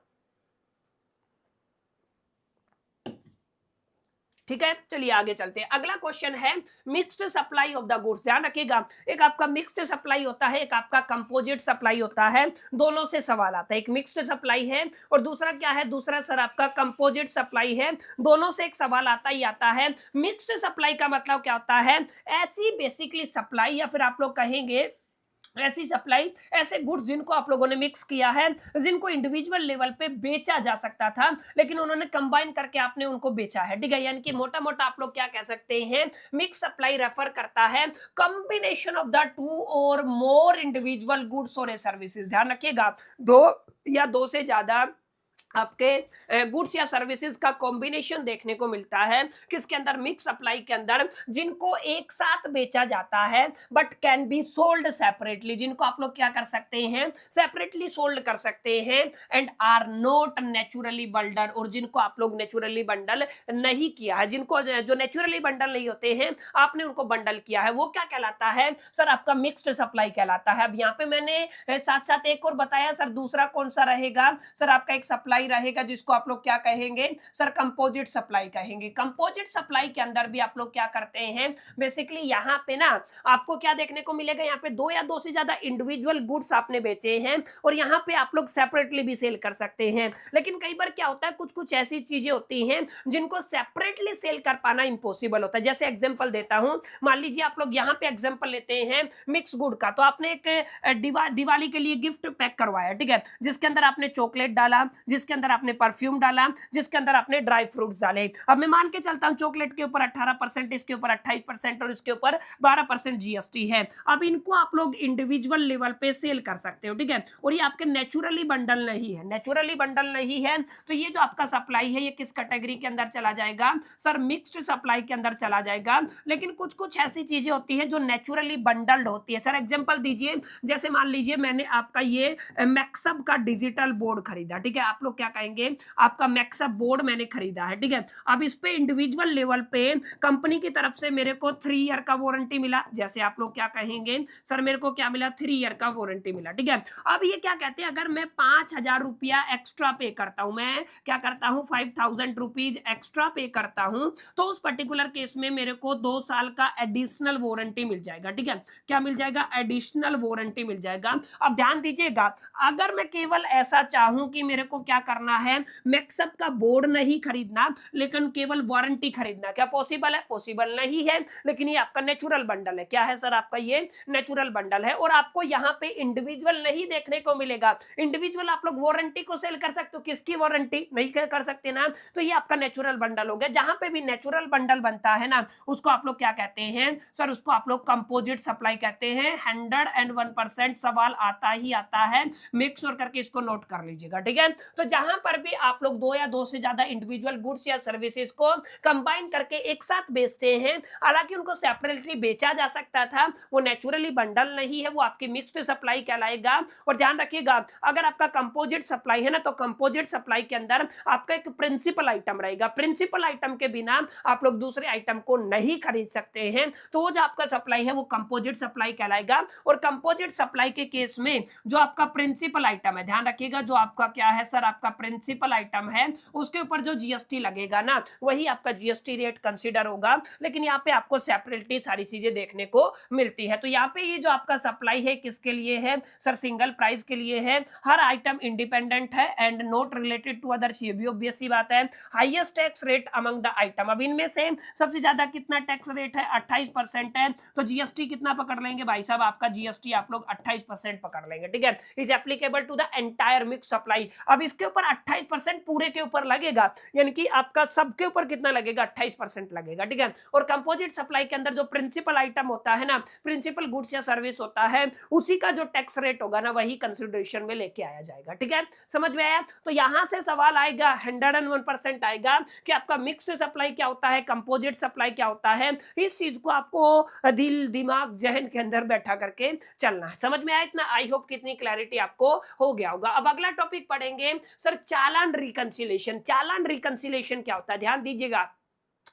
ठीक है, चलिए आगे चलते हैं। अगला क्वेश्चन है mixed supply of the goods. ध्यान रखिएगा, एक आपका मिक्स्ड सप्लाई होता है, एक आपका कंपोजिट सप्लाई होता है, दोनों से सवाल आता है। एक मिक्स्ड सप्लाई है और दूसरा क्या है, दूसरा सर आपका कंपोजिट सप्लाई है। दोनों से एक सवाल आता ही आता है। मिक्स्ड सप्लाई का मतलब क्या होता है, ऐसी बेसिकली सप्लाई या फिर आप लोग कहेंगे ऐसी सप्लाई, ऐसे गुड्स जिनको आप लोगों ने मिक्स किया है, जिनको इंडिविजुअल लेवल पे बेचा जा सकता था, लेकिन उन्होंने कंबाइन करके आपने उनको बेचा है, ठीक है। यानी कि मोटा मोटा आप लोग क्या कह सकते हैं, मिक्स सप्लाई रेफर करता है कॉम्बिनेशन ऑफ द टू और मोर इंडिविजुअल गुड्स और सर्विसेज। ध्यान रखिएगा, दो या दो से ज्यादा आपके गुड्स या सर्विसेज का कॉम्बिनेशन देखने को मिलता है, किसके अंदर, मिक्स सप्लाई के अंदर, जिनको एक साथ बेचा जाता है but can be sold separately, जिनको आप लोग क्या कर सकते हैं, सेपरेटली सोल्ड कर सकते हैं, and are not naturally bundle, और जिनको आप लोग नेचुरली बंडल नहीं किया है, जिनको जो नेचुरली बंडल नहीं होते हैं आपने उनको बंडल किया है, वो क्या कहलाता है सर, आपका मिक्स्ड सप्लाई कहलाता है। अब यहाँ पे मैंने साथ साथ एक और बताया सर, दूसरा कौन सा रहेगा सर, आपका एक सप्लाई रहेगा जिसको आप लोग क्या कहेंगे सर, कंपोजिट सप्लाई कहेंगे। कंपोजिट सप्लाई के अंदर भी आप लोग क्या करते हैं, बेसिकली यहाँ पे ना आपको क्या देखने को मिलेगा, यहाँ पे दो या दो से ज्यादा इंडिविजुअल गुड्स आपने बेचे हैं और यहाँ पे आप लोग सेपरेटली भी सेल कर सकते हैं, लेकिन कई बार क्या होता है, कुछ कुछ ऐसी चीजें होती हैं जिनको सेपरेटली सेल कर पाना इम्पॉसिबल होता है। जैसे एग्जांपल देता हूं, मान लीजिए आप लोग यहाँ पे एग्जांपल लेते हैं मिक्स गुड का, तो आपने एक दिवाली के लिए गिफ्ट पैक करवाया, ठीक है, जिसके अंदर आपने चॉकलेट डाला, जिसके अंदर आपने परफ्यूम डाला, जिसके अंदर आपने ड्राई फ्रूट्स डाले। अब मैं मान के चलता हूं चॉकलेट के ऊपर 18%, इसके ऊपर 28% और इसके ऊपर 12% जीएसटी है। अब इनको आप लोग इंडिविजुअल लेवल पे सेल कर सकते हो, ठीक है, और ये आपके नेचुरली बंडल नहीं है, नेचुरली बंडल नहीं है, तो ये जो आपका सप्लाई है ये किस कैटेगरी के अंदर चला जाएगा सर, मिक्स्ड सप्लाई के अंदर चला जाएगा। लेकिन कुछ कुछ ऐसी चीजें होती हैं जो नेचुरली बंडल्ड होती है। सर एग्जांपल दीजिए, जैसे मान लीजिए मैंने आपका ये मैक्सअप का डिजिटल बोर्ड खरीदा, ठीक है, आप लोग क्या कहेंगे, आपका मैक्सअप बोर्ड मैंने खरीदा है, ठीक है, अब इस पे इंडिविजुअल लेवल पे कंपनी की तरफ से मेरे को 3 ईयर का वारंटी मिला, जैसे आप लोग क्या कहेंगे सर, मेरे को क्या मिला, 3 ईयर का वारंटी मिला, ठीक है। अब ये क्या कहते हैं, अगर मैं 5,000 रुपया एक्स्ट्रा पे करता हूं, मैं क्या करता हूं 5,000 रुपीज एक्स्ट्रा पे करता हूं, तो उस पर्टिकुलर केस में मेरे को 2 साल का एडिशनल वारंटी मिल जाएगा, ठीक है, क्या मिल जाएगा, एडिशनल वारंटी मिल जाएगा। अब ध्यान दीजिएगा, अगर मैं केवल ऐसा चाहूं कि मेरे को क्या करना है, मैक्सअप का बोर्ड नहीं खरीदना लेकिन केवल वारंटी खरीदना, क्या पॉसिबल है, पॉसिबल नहीं है, लेकिन ये आपका नेचुरल बंडल है। क्या है सर, आपका ये नेचुरल बंडल है, और आपको यहाँ पे इंडिविजुअल नहीं देखने को मिलेगा। इंडिविजुअल आप लोग वारंटी को सेल कर सकते हो, किसकी वारंटी नहीं कर सकते ना, तो ये आपका नेचुरल बंडल हो गया। जहां पे भी नेचुरल बंडल बनता है ना, उसको आप लोग क्या कहते हैं सर, उसको आप लोग कंपोजिट सप्लाई कहते हैं। 101% सवाल आता ही आता है, मेक श्योर करके इसको नोट कर लीजिएगा, ठीक है। तो जहां पर भी आप लोग दो या दो से ज्यादा इंडिविजुअल गुड्स या सर्विसेज को कंबाइन करके एक साथ बेचते हैं, हालांकि उनको सेपरेटली बेचा जा सकता था, वो नेचुरली बंडल नहीं है, वो आपकी मिक्स्ड सप्लाई कहलाएगा। और ध्यान रखिएगा, अगर आपका कंपोजिट सप्लाई है ना, तो कंपोजिट सप्लाई के अंदर आपका एक प्रिंसिपल आइटम रहेगा, प्रिंसिपल आइटम के बिना आप लोग दूसरे आइटम को नहीं खरीद सकते हैं, तो वो जो आपका सप्लाई है वो कंपोजिट सप्लाई कहलाएगा। और कंपोजिट सप्लाई के केस में जो आपका प्रिंसिपल आइटम है, ध्यान रखिएगा, जो आपका क्या है सर, आपका प्रिंसिपल आइटम है, उसके ऊपर जो जीएसटी लगेगा ना, वही आपका जीएसटी रेट कंसीडर होगा, लेकिन यहाँ पे आपको सेपरेटली सारी चीजें देखने को मिलती है। तो यहाँ पे ये जो आपका सप्लाई है किसके लिए है सर, सिंगल प्राइस के लिए है, हर आइटम इंडिपेंडेंट है and not related to others, ये भी ऑब्वियस सी बात है। Highest tax rate among the item, अब इनमें से सबसे ज्यादा कितना टैक्स रेट है, 28% है, तो जीएसटी कितना पकड़ लेंगे भाई साहब, आपका जीएसटी आप लोग 28% पकड़ लेंगे, ठीक है, is applicable to the entire mix supply. अब इसके ऊपर 28% पूरे के ऊपर लगेगा, यानी कि आपका सबके ऊपर कितना लगेगा, 28% लगेगा, ठीक है। और कंपोजिट सप्लाई के अंदर जो प्रिंसिपल आइटम होता है ना, प्रिंसिपल गुड्स या सर्विस होता है, उसी का जो टैक्स रेट होगा ना, वही कंसिडरेशन में लेके आया जाएगा, ठीक है, समझ में आया। तो यहां से सवाल आएगा, 101% आएगा कि आपका मिक्स्ड सप्लाई क्या होता है, कंपोजिट सप्लाई क्या होता है। इस चीज को आपको दिल दिमाग जहन के अंदर बैठा करके चलना है। समझ में आया इतना, आई होप कितनी क्लैरिटी आपको हो गया होगा। अब अगला टॉपिक पढ़ेंगे सर, चालान रिकंसिलेशन। चालान रिकंसिलेशन क्या होता है, ध्यान दीजिएगा।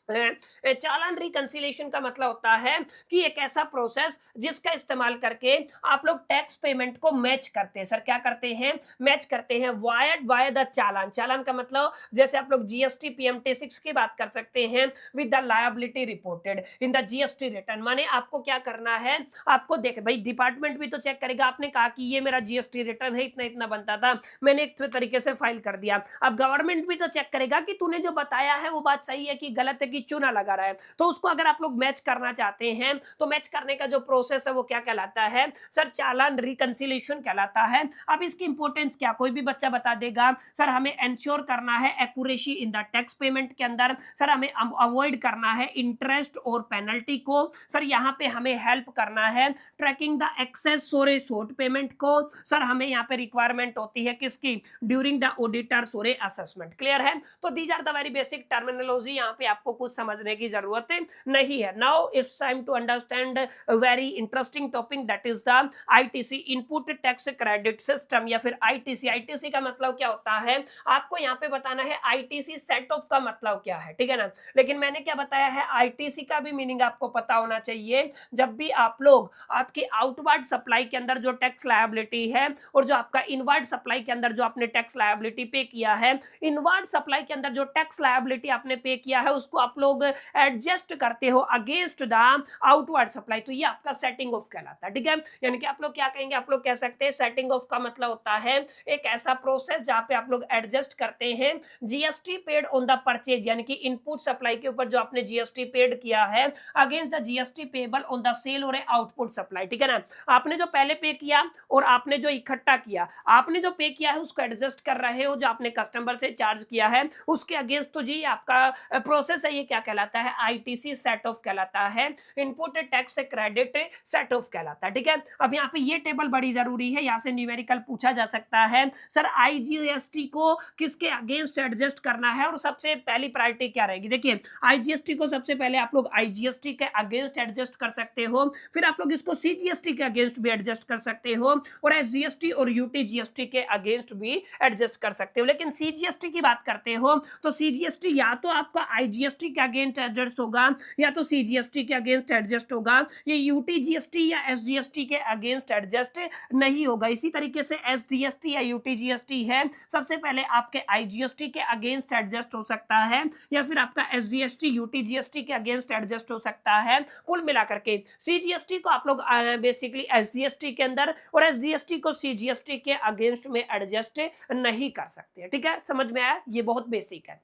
चालान रिकंसिलेशन का मतलब होता है कि एक ऐसा प्रोसेस जिसका इस्तेमाल करके आप लोग टैक्स पेमेंट को मैच करते हैं। सर क्या करते हैं, मैच करते हैं, वायर्ड बाय द चालान। चालान का मतलब जैसे आप लोग जीएसटी पीएमटी 6 की बात कर सकते हैं, with the liability reported in the GST return. माने आपको क्या करना है, आपको देख भाई डिपार्टमेंट भी तो चेक करेगा, आपने कहा कि ये मेरा जीएसटी रिटर्न है, इतना इतना बनता था, मैंने एक तरीके से फाइल कर दिया। अब गवर्नमेंट भी तो चेक करेगा कि तूने जो बताया है वो बात सही है कि गलत है, कि चूना लगा रहा है, तो उसको अगर आप लोग मैच करना चाहते हैं तो मैच करने का जो प्रोसेस है वो क्या कहलाता है सर, चालान रिकंसिलिएशन कहलाता है। अब इसकी इंपॉर्टेंस क्या, कोई भी बच्चा बता देगा सर हमें एंश्योर करना है accuracy in the tax payment के अंदर, सर हमें अवॉइड करना है इंटरेस्ट और पेनल्टी को, सर यहाँ पे हमें हेल्प करना है ट्रैकिंग द एक्सेस और शॉर्ट पेमेंट को, सर हमें यहाँ पे रिक्वायरमेंट होती है किसकी, ड्यूरिंग द ऑडिटर और असेसमेंट। क्लियर है? तो these are the very basic terminology, यहाँ पे आपको कुछ समझने की जरूरत नहीं है। Now it's time to understand very interesting topic that is the ITC, input tax credit system, या फिर आईटीसी। आईटीसी का मतलब क्या होता है आपको यहाँ पे बताना है, आईटीसी सेट ऑफ का मतलब क्या है, ठीक है ना। लेकिन मैंने क्या बताया है, आईटीसी का भी मीनिंग आपको पता होना चाहिए। जब भी आप लोग आपकी आउटवर्ड सप्लाई के अंदर जो टैक्स लायबिलिटी है और जो आपका इनवर्ड सप्लाई के अंदर जो आपने टैक्स लायबिलिटी पे किया है, इनवर्ड सप्लाई के अंदर जो टैक्स लायबिलिटी आपने पे किया है उसको आप लोग एडजस्ट करते हो अगेंस्ट द आउटवर्ड सप्लाई, तो ये आपका सेटिंग ऑफ कहलाता है, ठीक है। यानी कि आप लोग क्या कहेंगे, आप लोग कह सकते हैं सेटिंग ऑफ का मतलब होता है एक ऐसा प्रोसेस जहां पे आप लोग एडजस्ट करते हैं GST paid on the purchase, यानी कि इनपुट सप्लाई के ऊपर जो आपने जीएसटी पेड किया है against the GST payable on the sale और आउटपुट सप्लाई, ठीक है ना। आपने जो पहले पे किया और आपने जो इकट्ठा किया, आपने जो पे किया है उसको एडजस्ट कर रहे हो, जो आपने कस्टमर से चार्ज किया है उसके अगेंस्ट, तो जी आपका प्रोसेस है, ये क्या कहलाता है, आईटीसी सेट ऑफ कहलाता है, input tax credit set of कहलाता है, ठीक है। अब यहाँ पे ये टेबल बड़ी जरूरी है, यहाँ से न्यूमेरिकल पूछा जा सकता है सर आईजीएसटी को किसके अगेंस्ट एडजस्ट करना है, और सबसे पहली प्रायोरिटी क्या रहेगी। देखिए आईजीएसटी को सबसे पहले आप लोग आईजीएसटी के अगेंस्ट एडजस्ट कर सकते हो, फिर आप लोग इसको सीजीएसटी के अगेंस्ट भी एडजस्ट कर सकते हो, और एसजीएसटी और यूटीजीएसटी के अगेंस्ट भी एडजस्ट कर सकते हो। लेकिन सीजीएसटी की बात करते हो तो सीजीएसटी या तो आपका आईजीएसटी के अगेंस्ट एडजस्ट होगा या तो सीजीएसटी के अगेंस्ट एडजस्ट होगा, ये यूटीजीएसटी या एसजीएसटी के अगेंस्ट एडजस्ट नहीं होगा। इसी तरीके से एसजीएसटी या यूटीजीएसटी है, सबसे पहले आपके आईजीएसटी के अगेंस्ट एडजस्ट हो सकता है या फिर आपका एसजीएसटी यूटीजीएसटी के अगेंस्ट एडजस्ट हो सकता है। कुल मिलाकर के सीजीएसटी को आप लोग बेसिकली एसजीएसटी के अंदर और एसजीएसटी को सीजीएसटी के अगेंस्ट में एडजस्ट नहीं कर सकते, ठीक है। समझ में आया, ये बहुत बेसिक है।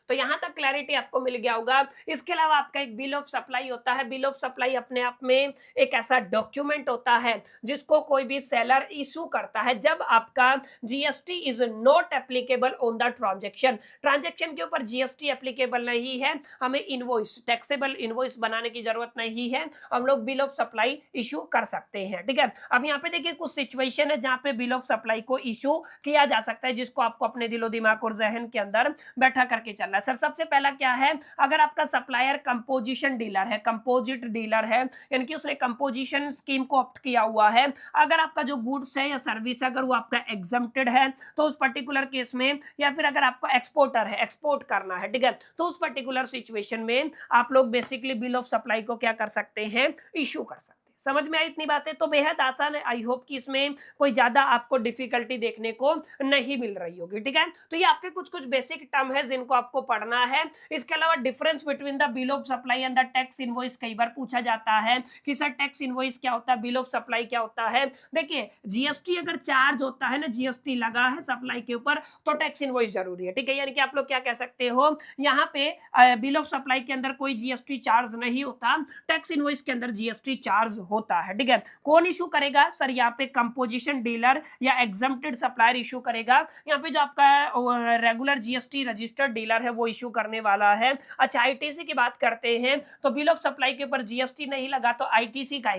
तो यहां तक क्लैरिटी आपको मिल गया होगा। इसके अलावा आपका एक बिल ऑफ सप्लाई होता है। बिल ऑफ सप्लाई अपने आप में एक ऐसा डॉक्यूमेंट होता है जिसको कोई भी सेलर इशू करता है जब आपका GST is not applicable on the transaction. Transaction के ऊपर जीएसटी एप्लीकेबल नहीं है, हमें इनवॉइस, टैक्सेबल इनवॉइस बनाने की जरूरत नहीं है, हम लोग बिल ऑफ सप्लाई इशू कर सकते हैं, ठीक है। अब यहाँ पे देखिए कुछ सिचुएशन है जहां पे बिल ऑफ सप्लाई को इशू किया जा सकता है, जिसको आपको अपने दिलो दिमाग और जहन के अंदर बैठा करके चलना। सर सबसे पहला क्या है, अगर आपका सप्लायर कंपोजिशन डीलर है, कंपोजिट डीलर है, यानी कि उसने कंपोजिशन स्कीम को ऑप्ट किया हुआ है, अगर आपका जो गुड्स है या सर्विस है अगर वो आपका एग्जम्प्टेड है तो उस पर्टिकुलर केस में, या फिर अगर आपको एक्सपोर्टर है, एक्सपोर्ट करना है, ठीक है, तो उस पर्टिकुलर सिचुएशन में आप लोग बेसिकली बिल ऑफ सप्लाई को क्या कर सकते हैं, इशू कर सकते हैं। समझ में आई इतनी बातें, तो बेहद आसान है। आई होप कि इसमें कोई ज्यादा आपको डिफिकल्टी देखने को नहीं मिल रही होगी, ठीक है। तो ये आपके कुछ कुछ बेसिक टर्म है जिनको आपको पढ़ना है। इसके अलावा difference between the bill of supply and the tax invoice कई बार पूछा जाता है कि सर टैक्स इनवॉइस क्या होता है, बिल ऑफ सप्लाई क्या होता है। देखिए जीएसटी अगर चार्ज होता है ना, जीएसटी लगा है सप्लाई के ऊपर तो टैक्स इनवॉइस जरूरी है, ठीक है। यानी कि आप लोग क्या कह सकते हो, यहाँ पे बिल ऑफ सप्लाई के अंदर कोई जीएसटी चार्ज नहीं होता, टैक्स इनवॉइस के अंदर जीएसटी चार्ज होता है, ठीक है। कौन इशू करेगा सर, यहाँ पे कंपोजिशन डीलर या एग्जम्प्टेड सप्लायर इशू करेगा। यहाँ पे जो आपका रेगुलर जीएसटी रजिस्टर्ड डीलर है वो इशू करने वाला है। अच्छा आईटीसी की बात करते हैं तो बिल ऑफ सप्लाई के ऊपर जीएसटी नहीं लगा तो आईटीसी का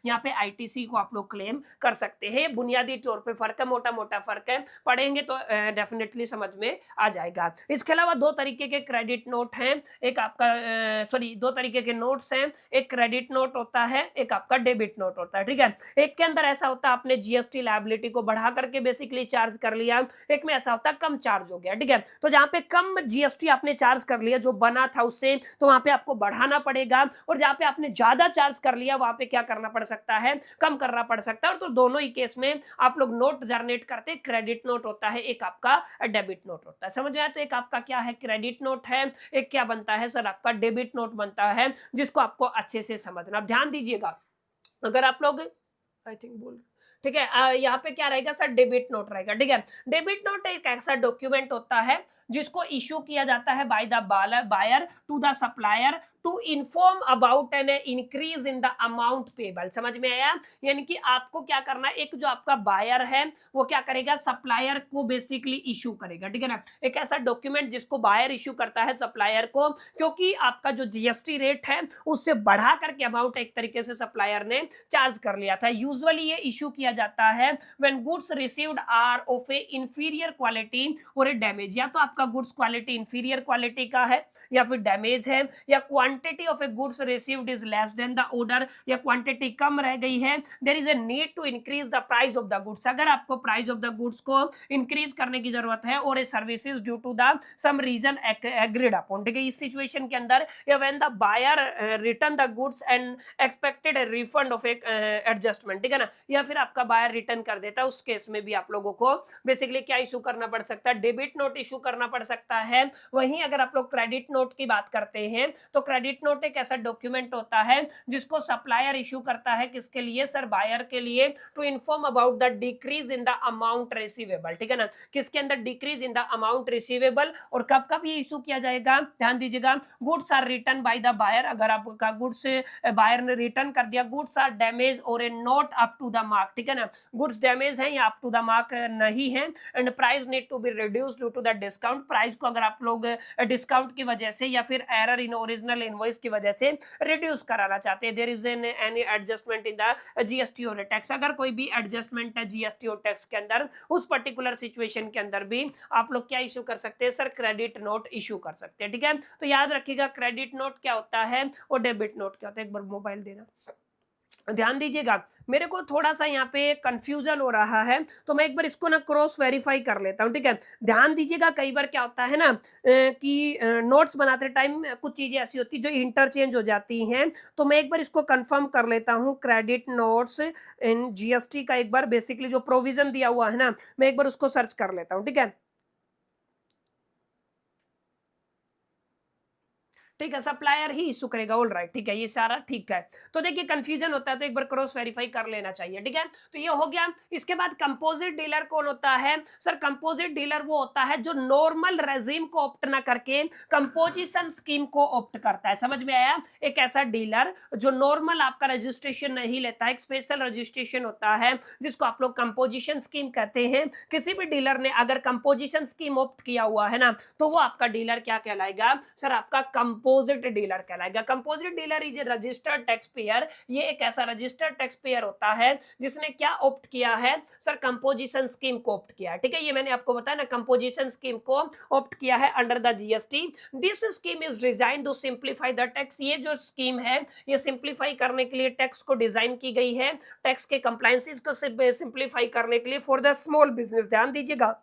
यहाँ पे आईटीसी को आप लोग क्लेम कर सकते हैं। बुनियादी तौर पे फर्क है, मोटा मोटा फर्क है, पढ़ेंगे तो डेफिनेटली समझ में आ जाएगा। इसके अलावा दो तरीके के क्रेडिट नोट हैं, एक आपका दो तरीके के नोट्स हैं, एक क्रेडिट नोट होता है, एक आपका डेबिट नोट होता है, ठीक है। एक के अंदर ऐसा होता है आपने जीएसटी लायबिलिटी को बढ़ा करके बेसिकली चार्ज कर लिया, एक में ऐसा होता है कम चार्ज हो गया, ठीक है। तो जहां पे कम जीएसटी आपने चार्ज कर लिया जो बना था उससे, तो वहां पे आपको बढ़ाना पड़ेगा, और जहां पे आपने ज्यादा चार्ज कर लिया वहां पे क्या करना पड़ सकता है, कम करना पड़ सकता है। और तो दोनों ही केस में आप लोग नोट जनरेट करते, क्रेडिट नोट होता है, एक आपका डेबिट नोट होता है। समझ में आया, तो एक आपका क्या है, क्रेडिट नोट है, एक क्या बनता है सर, आपका डेबिट नोट बनता है, जिसको आपको अच्छे से समझना। ध्यान दीजिएगा, अगर आप लोग आई थिंक बोल ठीक है। यहाँ पे क्या रहेगा सर, डेबिट नोट रहेगा। ठीक है, डेबिट नोट एक ऐसा डॉक्यूमेंट होता है जिसको इशू किया जाता है by the buyer to the supplier to inform about an increase in the amount payable. समझ में आया? यानी कि आपको क्या करना है, एक जो आपका बायर है वो क्या करेगा, सप्लायर को बेसिकली इशू करेगा। ठीक है ना, एक ऐसा डॉक्यूमेंट जिसको बायर इशू करता है सप्लायर को, क्योंकि आपका जो जीएसटी रेट है उससे बढ़ा करके अमाउंट एक तरीके से सप्लायर ने चार्ज कर लिया था। यूजुअली ये इशू किया जाता है when goods received are of a inferior quality और ए डैमेज। या तो आपका गुड्स क्वालिटी इंफीरियर क्वालिटी का है, या फिर डैमेज है, या quantity of a goods received is less than the order, या क्वांटिटी कम रह गई है, there is a need to increase the price of the goods. अगर आपको प्राइस ऑफ द गुड्स को इंक्रीज करने की जरूरत है और a services due to the some reason agreed upon. ठीक है, इस सिचुएशन के अंदर या when the buyer return the goods and expected a refund of एक एडजस्टमेंट। ठीक है ना, या फिर आपका बायर रिटर्न कर देता है, उस केस में भी आप लोगों को बेसिकली क्या इशू करना पड़ सकता है, डेबिट नोट इशू करना पड़ सकता है। वहीं अगर आप लोग क्रेडिट नोट की बात करते हैं तो क्रेडिट नोट एक ऐसा डॉक्यूमेंट होता है जिसको सप्लायर इशू करता है, किसके लिए सर, बायर के लिए, to inform about the decrease in the amount receivable. ठीक है ना, किसके अंदर, decrease in the amount receivable. और कब कब ये इशू किया जाएगा, ध्यान दीजिएगा, goods are return by the buyer. अगर आपका गुड्स बायर ने रिटर्न कर दिया, गुड्स आर डैमेज और a not up to the mark. ठीक है ना, गुड्स डैमेज है या अप टू द मार्क नहीं है, and price need to be reduced due to the discount. Price को अगर आप लोग डिस्काउंट की वजह से या फिर एरर इन ओरिजिनल इनवॉइस की वजह से रिड्यूस कराना चाहते हैं, there is any adjustment in the GST और टैक्स। अगर कोई भी एडजस्टमेंट है जीएसटी और टैक्स के अंदर, उस पर्टिकुलर सिचुएशन के अंदर भी आप लोग क्या इशू कर सकते हैं सर, क्रेडिट नोट इशू कर सकते हैं। ठीक है, तो याद रखिएगा क्रेडिट नोट क्या होता है और डेबिट नोट क्या होता है। एक बार मोबाइल देना, ध्यान दीजिएगा, मेरे को थोड़ा सा यहाँ पे कंफ्यूजन हो रहा है, तो मैं एक बार इसको ना क्रॉस वेरीफाई कर लेता हूँ। ठीक है, ध्यान दीजिएगा, कई बार क्या होता है ना कि नोट्स बनाते टाइम कुछ चीजें ऐसी होती जो इंटरचेंज हो जाती हैं, तो मैं एक बार इसको कंफर्म कर लेता हूँ। क्रेडिट नोट्स इन जीएसटी का एक बार बेसिकली जो प्रोविजन दिया हुआ है ना, मैं एक बार उसको सर्च कर लेता हूँ। ठीक है, ठीक है, सप्लायर ही इशू करेगा, ऑल राइट, ठीक है, ये सारा ठीक है। तो देखिए कंफ्यूजन होता है तो एक बार क्रॉस वेरीफाई कर लेना चाहिए। ठीक है, तो ये हो गया। इसके बाद कंपोजिट डीलर कौन होता है सर, कंपोजिट डीलर वो होता है जो नॉर्मल रेजिम को ऑप्ट ना करके कंपोजिशन स्कीम को ऑप्ट करता है। समझ में आया? एक ऐसा डीलर जो नॉर्मल आपका रजिस्ट्रेशन नहीं लेता है, एक स्पेशल रजिस्ट्रेशन होता है जिसको आप लोग कंपोजिशन स्कीम कहते हैं। किसी भी डीलर ने अगर कंपोजिशन स्कीम ऑप्ट किया हुआ है ना, तो वो आपका डीलर क्या कहलाएगा सर, आपका कंपोजिट डीलर कहलाएगा। Composite dealer is a registered tax payer. ये एक ऐसा रजिस्टर्ड टैक्स पेयर होता है जिसने क्या ऑप्ट किया है सर, कंपोजिशन स्कीम को ऑप्ट किया है। ठीक है, ये मैंने आपको बताया ना, कंपोजिशन स्कीम को ऑप्ट किया है under the GST. This scheme is design to simplify the tax. ये जो स्कीम है ये सिंप्लीफाई करने के लिए टैक्स को डिजाइन की गई है, टैक्स के कंप्लायंसेस को सिंप्लीफाई करने के लिए फॉर द स्मॉल बिजनेस। ध्यान दीजिएगा,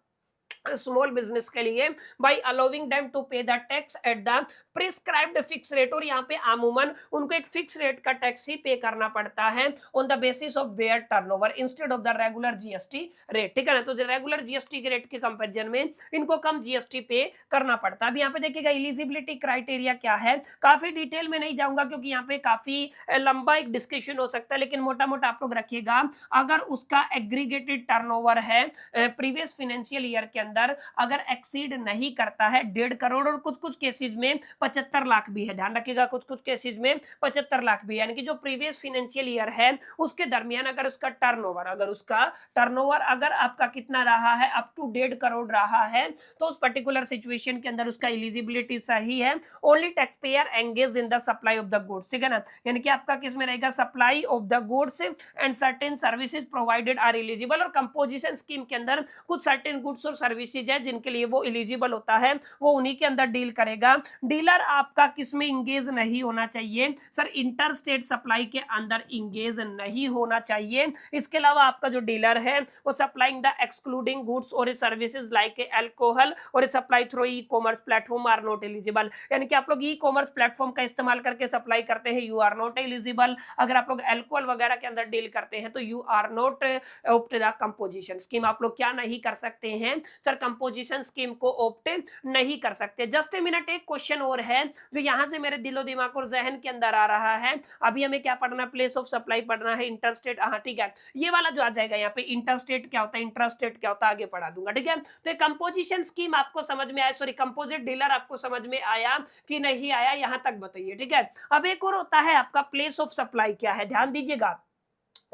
स्मॉल बिजनेस के लिए, बाय अलाउिंग देम टू पे the tax at the prescribed fix rate. और यहाँ पे अमूमन उनको एक फिक्स रेट का टैक्स ही पे करना पड़ता है on the basis of their turnover instead of the regular GST rate. ठीक है ना, तो रेगुलर जीएसटी के रेट के कंपैरिजन में इनको कम जीएसटी पे करना पड़ता है। अब यहाँ पे देखिएगा एलिजिबिलिटी क्राइटेरिया क्या है, काफी डिटेल में नहीं जाऊंगा क्योंकि यहाँ पे काफी लंबा एक डिस्कशन हो सकता है, लेकिन मोटा मोटा आप लोग रखिएगा, अगर उसका एग्रीगेटेड टर्नओवर है प्रीवियस फाइनेंशियल ईयर के अंदर अगर एक्सीड नहीं करता है 1.5 करोड़, और कुछ कुछ केसेस में 75 लाख भी है, ध्यान रखिएगा, कुछ कुछ केसेस में 75 लाख भी है, यानी कि जो प्रीवियस फाइनेंशियल ईयर है उसके दरमियान अगर उसका टर्नओवर अगर आपका कितना रहा है, अप टू 1.5 करोड़ रहा है, तो उस पर्टिकुलर सिचुएशन के अंदर उसका एलिजिबिलिटी सही है। Only tax payer engage in the supply of the goods. ठीक है ना, यानी कि आपका किस में रहेगा, supply of the goods and certain services provided are eligible. और कंपोजिशन स्कीम के अंदर कुछ सर्टेन गुड्स और सर्विसेज है जिनके लिए वो एलिजिबल होता है, वो उन्हीं के अंदर डील करेगा। डीलर आपका किस में इंगेज नहीं होना चाहिए सर, इंटर स्टेट सप्लाई के अंदर इंगेज नहीं होना चाहिए। इसके अलावा आपका जो डीलर है वो सप्लाइंग द एक्सक्लूडिंग गुड्स और सर्विसेज लाइक अल्कोहल और supply through e commerce platform are not eligible. यानी कि आप लोग ई कॉमर्स प्लेटफॉर्म का इस्तेमाल करके सप्लाई करते हैं, यू आर नॉट एलिजिबल। अगर आप लोग अल्कोहल वगैरह के अंदर डील करते हैं तो you are not opt the composition scheme. आप लोग क्या नहीं कर सकते हैं सर कंपोजिशन स्कीम को ऑप्ट नहीं कर सकते। जस्ट ए मिनट, एक क्वेश्चन और है जो यहाँ से मेरे दिलो दिमाग और जहन के अंदर आ रहा है। अभी हमें क्या पढ़ना, प्लेस ऑफ सप्लाई पढ़ना है, इंटरस्टेट, हाँ ठीक है, ये वाला जो आ जाएगा यहाँ पे, इंटरस्टेट क्या होता है, इंट्रास्टेट क्या होता है, आगे पढ़ा दूंगा, ठीक है। तो कंपोजिशन स्कीम आपको समझ में आया, सॉरी कंपोजिट डीलर आपको समझ में आया कि नहीं आया, यहां तक बताइए, ठीक है। अब एक और होता है आपका प्लेस ऑफ सप्लाई, क्या है ध्यान दीजिएगा,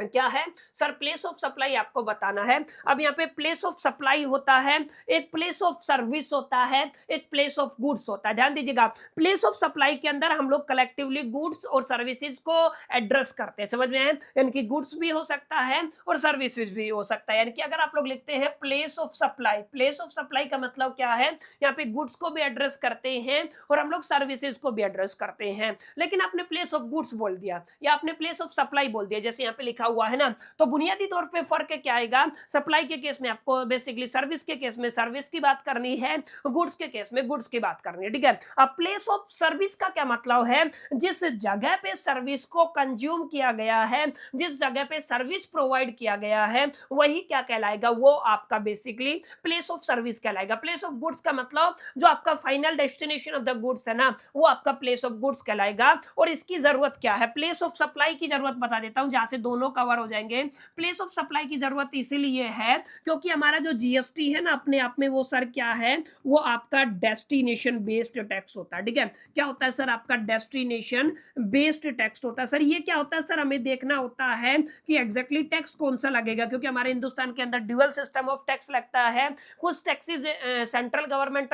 क्या है सर, प्लेस ऑफ सप्लाई आपको बताना है। अब यहाँ पे प्लेस ऑफ सप्लाई होता है, एक प्लेस ऑफ सर्विस होता है, एक प्लेस ऑफ गुड्स होता है। ध्यान दीजिएगा, प्लेस ऑफ सप्लाई के अंदर हम लोग कलेक्टिवली गुड्स और सर्विसेज को एड्रेस करते हैं, समझ में है, यानी कि गुड्स भी हो सकता है और सर्विसेज भी हो सकता है। यानी कि अगर आप लोग लिखते हैं place of supply, place of supply का मतलब क्या है, यहाँ पे गुड्स को भी एड्रेस करते हैं और हम लोग सर्विसेज को भी एड्रेस करते हैं। लेकिन आपने प्लेस ऑफ गुड्स बोल दिया या आपने प्लेस ऑफ सप्लाई बोल दिया, जैसे यहाँ पे लिखा हुआ है ना, तो बुनियादी तौर पे फर्क क्या आएगा, सप्लाई के केस में आपको बेसिकली सर्विस के केस में सर्विस की बात करनी है, गुड्स के केस में गुड्स की बात करनी है, ठीक है। अब प्लेस ऑफ सर्विस का क्या मतलब है, जिस जगह पे सर्विस को कंज्यूम किया गया है, जिस जगह पे सर्विस प्रोवाइड किया गया है, वही क्या कहलाएगा, वो आपका बेसिकली प्लेस ऑफ सर्विस कहलाएगा। प्लेस ऑफ गुड्स का मतलब जो आपका final destination of the goods है ना, वो आपका प्लेस ऑफ गुड्स कहलाएगा। और इसकी जरूरत क्या है, प्लेस ऑफ सप्लाई की जरूरत बता देता हूं, जहां से दोनों कवर हो जाएंगे। प्लेस ऑफ सप्लाई की जरूरत इसीलिए है क्योंकि हमारा जो जीएसटी है ना, अपने आप में वो सर क्या है, वो आपका डेस्टिनेशन बेस्ड टैक्स होता है, ठीक है। क्या होता है सर, आपका डेस्टिनेशन बेस्ड टैक्स होता है। सर ये क्या होता है, सर हमें देखना होता है कि एग्जैक्टली टैक्स कौन सा लगेगा, क्योंकि हमारे हिंदुस्तान के अंदर ड्यूअल सिस्टम ऑफ टैक्स लगता है। कुछ टैक्सेस सेंट्रल गवर्नमेंट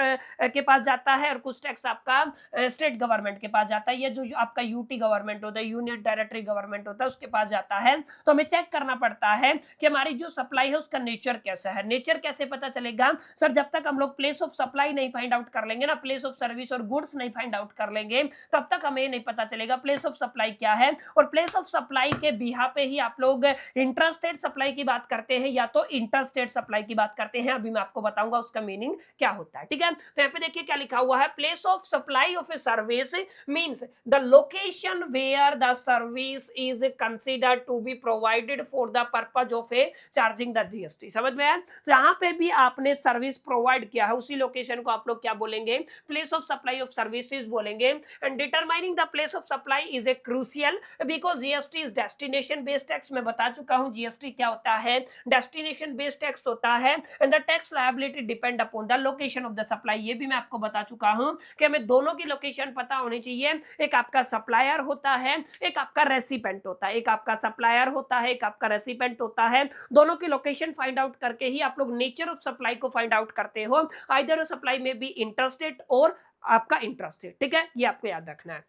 के पास जाता है और कुछ टैक्स आपका स्टेट गवर्नमेंट के पास जाता है। ये जो आपका यूटी गवर्नमेंट होता है, यूनियन टेरिटरी गवर्नमेंट होता है, उसके पास जाता है। तो हमें चेक करना पड़ता है कि हमारी जो सप्लाई है उसका नेचर कैसा है। नेचर कैसे पता चलेगा सर, जब तक हम लोग प्लेस ऑफ सप्लाई नहीं फाइंड आउट कर लेंगे ना, प्लेस ऑफ सर्विस और गुड्स नहीं फाइंड आउट कर लेंगे, तब तक हमें नहीं पता चलेगा प्लेस ऑफ सप्लाई क्या है। और प्लेस ऑफ सप्लाई के बिहा पे ही आप लोग इंट्रास्टेट सप्लाई की बात करते हैं या तो इंटरस्टेट सप्लाई की बात करते हैं। अभी मैं आपको बताऊंगा उसका मीनिंग क्या होता है, ठीक है। तो यहाँ पे देखिए क्या लिखा हुआ है, place of supply of a service means the location where the service is considered to be provided for the purpose of a charging the GST. समझ में आया, जहां पे भी आपने सर्विस प्रोवाइड किया है उसी लोकेशन को आप लोग क्या बोलेंगे, place of supply of services बोलेंगे। And determining the place of supply is a crucial because GST is destination based tax. मैं बता चुका हूं जीएसटी क्या होता है, डेस्टिनेशन बेस्ड टैक्स होता है। And the tax liability depend upon the location of the supply, ये भी मैं आपको बता चुका हूं कि हमें दोनों की लोकेशन पता होनी चाहिए। एक आपका सप्लायर होता है, एक आपका रेसिपेंट होता है, एक आपका सप्लायर होता है, एक आपका रेसिपेंट होता है। दोनों की लोकेशन फाइंड आउट करके ही आप लोग नेचर ऑफ सप्लाई को फाइंड आउट करते हो। आइदर सप्लाई में बी इंटरस्टेट और आपका इंटरस्टेट, ठीक है, ये आपको याद रखना है।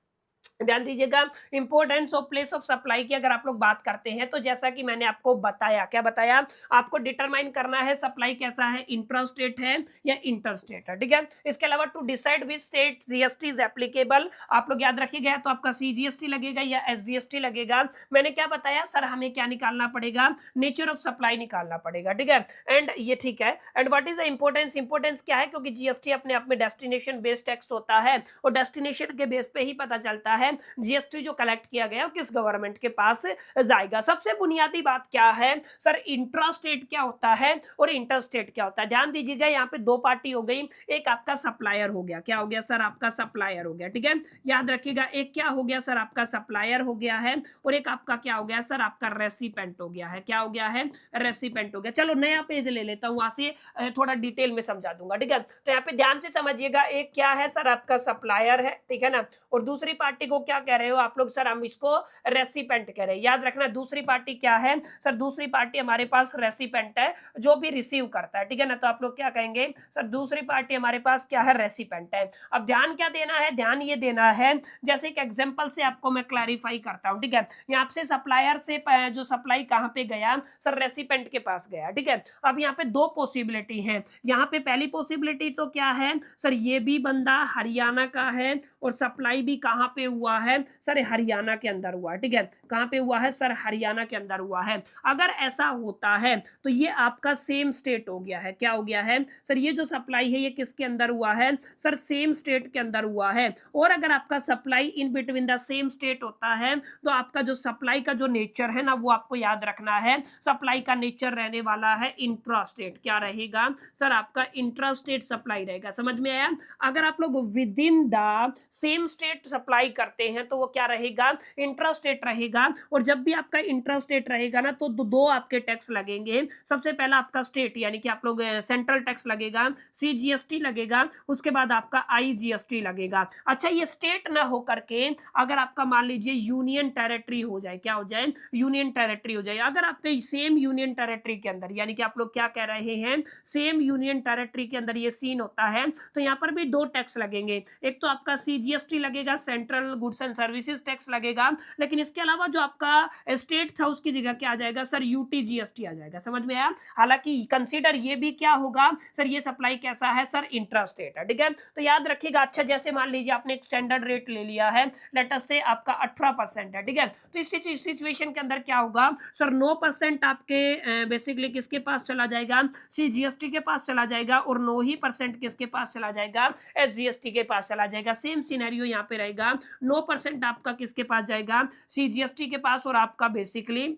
ध्यान दीजिएगा, importance of place of supply की अगर आप लोग बात करते हैं तो जैसा कि मैंने आपको बताया, क्या बताया, आपको डिटरमाइन करना है सप्लाई कैसा है, इंट्रास्टेट है या इंटरस्टेट है, ठीक है। इसके अलावा to decide which state GST is applicable, आप लोग याद रखिएगा, तो आपका सीजीएसटी लगेगा या एसजीएसटी लगेगा। मैंने क्या बताया सर, हमें क्या निकालना पड़ेगा, नेचर ऑफ सप्लाई निकालना पड़ेगा, ठीक है। एंड ये ठीक है। And what is the importance, importance क्या है, क्योंकि जीएसटी अपने आप में डेस्टिनेशन बेस्ड टैक्स होता है और डेस्टिनेशन के बेस पे ही पता चलता है जीएसटी जो कलेक्ट किया गया किस गवर्नमेंट के पास जाएगा। सबसे बुनियादी बात क्या है सर, इंट्रास्टेट क्या होता है और इंटरस्टेट क्या होता है। ध्यान दीजिएगा, यहाँ पे दो पार्टी हो गई, एक आपका सप्लायर हो गया, क्या हो गया सर, आपका सप्लायर हो गया, ठीक है। याद रखिएगा, एक क्या हो गया सर, आपका सप्लायर हो गया है और एक आपका क्या हो गया सर, आपका रेसिपेंट हो गया है। क्या हो गया है, रेसिपेंट हो गया। चलो नया पेज ले लेता हूं, वहां से थोड़ा डिटेल में समझा दूंगा, ठीक है। तो यहाँ पे ध्यान से समझिएगा, एक क्या है सर, आपका सप्लायर है, ठीक है ना, और दूसरी पार्टी को क्या कह रहे हो आप लोग, सर हम इसको रेसिपेंट कह रहे हैं। याद रखना, दूसरी पार्टी क्या है सर, दूसरी पार्टी हमारे पास रेसिपेंट है, जो भी रिसीव करता है, ठीक है ना। तो आप लोग क्या कहेंगे सर, दूसरी पार्टी हमारे पास क्या है, रेसिपेंट है। अब ध्यान क्या देना है, ध्यान ये देना है, जैसे एक एग्जांपल से आपको मैं क्लैरिफाई करता हूं, ठीक है। यहाँ से सप्लायर से जो सप्लाई कहां पे गया सर, रेसिपेंट के पास गया, ठीक है। अब यहाँ पे दो पॉसिबिलिटी है। यहाँ पे पहली पॉसिबिलिटी तो क्या है सर, ये भी बंदा हरियाणा का है और सप्लाई भी कहां पे हुआ हुआ है सर? हरियाणा के अंदर हुआ है, ठीक है। कहाँ पे हुआ है सर? हरियाणा के अंदर हुआ है। अगर ऐसा होता है तो ये आपका सेम स्टेट हो गया है। क्या हो गया है सर? ये जो सप्लाई है ये किसके अंदर हुआ है सर? सेम स्टेट के अंदर हुआ है। और अगर आपका supply in between the same state होता है तो आपका जो सप्लाई का जो नेचर है ना, वो आपको याद रखना है। सप्लाई का नेचर रहने वाला है इंट्रा स्टेट। क्या रहेगा सर? आपका इंट्रा स्टेट सप्लाई रहेगा। समझ में आया? अगर आप लोग with in the same state supply करते हैं तो वो क्या रहेगा? इंट्रा स्टेट रहेगा। और जब भी आपका इंट्रा स्टेट रहेगा ना तो दो आपके टैक्स लगेंगे। सबसे पहला आपका स्टेट यानी कि आप लोग सेंट्रल टैक्स लगेगा, सीजीएसटी लगेगा, उसके बाद आपका आईजीएसटी लगेगा। अच्छा, ये स्टेट ना हो करके अगर आपका मान लीजिए यूनियन टेरिटरी हो जाए, क्या हो जाए? यूनियन टेरिटरी हो जाए। अगर आपके सेम यूनियन टेरिटरी के अंदर यानी कि आप लोग क्या कह रहे हैं, सेम यूनियन टेरिटरी के अंदर ये सीन होता है तो यहाँ पर भी दो टैक्स लगेंगे। एक तो आपका सीजीएसटी लगेगा, central goods and services tax लगेगा, लेकिन इसके अलावा जो आपका स्टेट था उसकी जगह क्या आ जाएगा सर? यूटीजीएसटी आ जाएगा। समझ में आया? हालांकि कंसीडर ये भी क्या होगा सर? ये सप्लाई कैसा है सर? इंट्रा स्टेट है, ठीक है। तो याद रखिएगा। अच्छा, जैसे मान लीजिए आपने एक स्टैंडर्ड रेट ले लिया है, लेट अस से आपका 18% है, ठीक है। तो इस सिचुएशन के अंदर क्या होगा सर? 9% आपके बेसिकली किसके पास चला जाएगा? सीजीएसटी के पास चला जाएगा। और 9% किसके पास चला जाएगा? एसजीएसटी के पास चला जाएगा। सेम सिनेरियो यहाँ पे रहेगा। 9% आपका किसके पास जाएगा? सीजीएसटी के पास। और आपका बेसिकली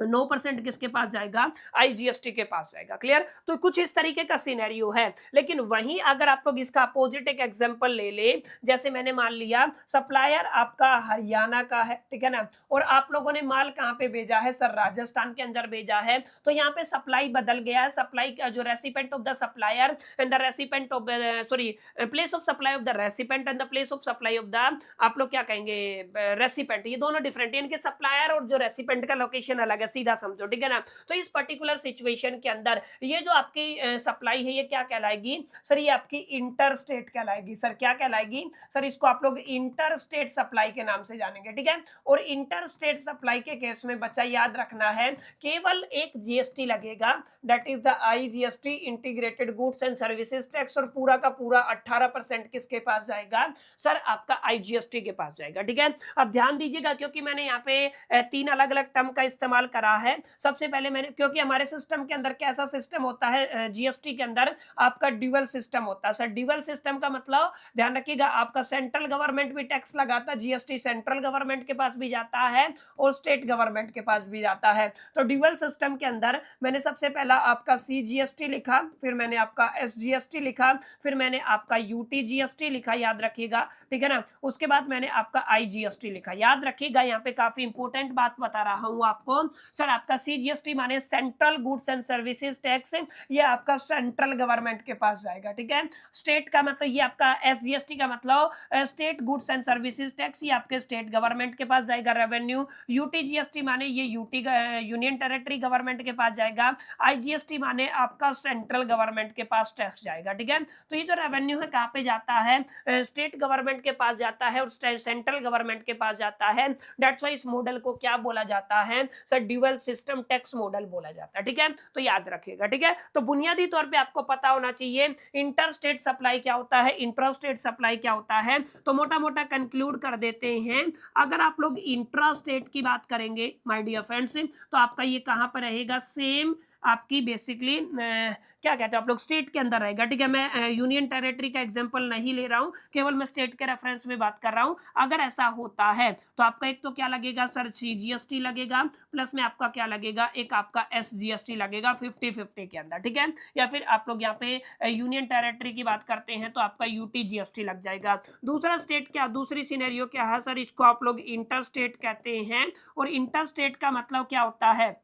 9% किसके पास जाएगा? आईजीएसटी के पास जाएगा। क्लियर? तो कुछ इस तरीके का सिनेरियो है। लेकिन वहीं अगर आप लोग इसका अपोजिट एक एग्जांपल ले ले, जैसे मैंने मान लिया सप्लायर आपका हरियाणा का है, ठीक है ना, और आप लोगों ने माल कहां पे भेजा है सर? राजस्थान के अंदर भेजा है। तो यहाँ पे सप्लाई बदल गया है। सप्लाई का जो recipient of the supplier and the recipient of sorry place of supply of the recipient and the place of supply of the आप लोग क्या कहेंगे? रेसिपेंट। ये दोनों डिफरेंट है। इनके सप्लायर और जो रेसिपेंट का लोकेशन अलग है। सीधा समझो, ठीक है ना। तो इस पर्टिकुलर सिचुएशन के अंदर ये जो आपकी सप्लाई है ये क्या कहलाएगी सर? ये आपकी इंटर स्टेट कहलाएगी। सर क्या कहलाएगी सर? इसको आप लोग इंटर स्टेट सप्लाई के नाम से जानेंगे, ठीक है। और इंटर स्टेट सप्लाई के केस में बच्चा याद रखना है केवल एक जीएसटी लगेगा, that is the IGST, integrated goods and services tax. और पूरा का पूरा 18% किसके पास जाएगा सर? आपका आईजीएसटी के पास जाएगा, ठीक है। अब ध्यान दीजिएगा क्योंकि मैंने यहाँ पे 3 अलग अलग टर्म का इस्तेमाल करा है। सबसे पहले मैंने, क्योंकि हमारे सिस्टम के अंदर कैसा सिस्टम होता है जीएसटी के अंदर? आपका ड्यूअल सिस्टम होता है। सर ड्यूअल सिस्टम का मतलब ध्यान रखिएगा, आपका सेंट्रल गवर्नमेंट भी टैक्स लगाता है। जीएसटी सेंट्रल गवर्नमेंट के पास भी जाता है और स्टेट गवर्नमेंट के पास भी जाता है। तो ड्यूअल सिस्टम के अंदर मैंने सबसे पहला आपका सीजीएसटी लिखा, फिर मैंने आपका एसजीएसटी लिखा, फिर मैंने आपका यूटीजीएसटी लिखा, याद रखिएगा, ठीक है ना। उसके बाद मैंने आपका आईजीएसटी लिखा। याद रखिएगा, यहाँ पे काफी इंपॉर्टेंट बात बता रहा हूं आपको। सर आपका सीजीएसटी माने central goods and services tax, ये आपका सेंट्रल गवर्नमेंट के पास जाएगा, ठीक है। स्टेट का मतलब ये आपका एसजीएसटी का मतलब state goods and services tax, ये आपके स्टेट गवर्नमेंट के पास जाएगा रेवेन्यू। यूटीजीएसटी माने ये यूटी यूनियन टेरिटरी गवर्नमेंट के पास जाएगा। आईजीएसटी माने आपका सेंट्रल गवर्नमेंट के पास टैक्स जाएगा, ठीक है। तो ये जो रेवेन्यू है कहाँ पे जाता है? स्टेट गवर्नमेंट के पास जाता है और सेंट्रल गवर्नमेंट के पास जाता है। दैट्स व्हाई इस मॉडल को क्या बोला जाता है sir? Dual system tax model बोला जाता है, ठीक है। तो याद रखिएगा, ठीक है। तो बुनियादी तौर पे आपको पता होना चाहिए इंटर स्टेट सप्लाई क्या होता है, इंट्रा स्टेट सप्लाई क्या होता है। तो मोटा मोटा कंक्लूड कर देते हैं। अगर आप लोग इंट्रा स्टेट की बात करेंगे माय डियर फ्रेंड्स, तो आपका ये कहां पर रहेगा? सेम आपकी बेसिकली क्या कहते हैं आप लोग? स्टेट के अंदर रहेगा, ठीक है। मैं यूनियन टेरिटरी का एग्जांपल नहीं ले रहा हूं, केवल मैं स्टेट के रेफरेंस में बात कर रहा हूं। अगर ऐसा होता है तो आपका एक तो क्या लगेगा सर? सीजीएसटी लगेगा, प्लस में आपका क्या लगेगा? एक आपका एसजीएसटी लगेगा 50-50 के अंदर, ठीक है। या फिर आप लोग यहाँ पे यूनियन टेरिटरी की बात करते हैं तो आपका यूटीजीएसटी लग जाएगा। दूसरा स्टेट क्या, दूसरी सिनेरियो क्या है सर? इसको आप लोग इंटर स्टेट कहते हैं। और इंटर स्टेट का मतलब क्या होता है?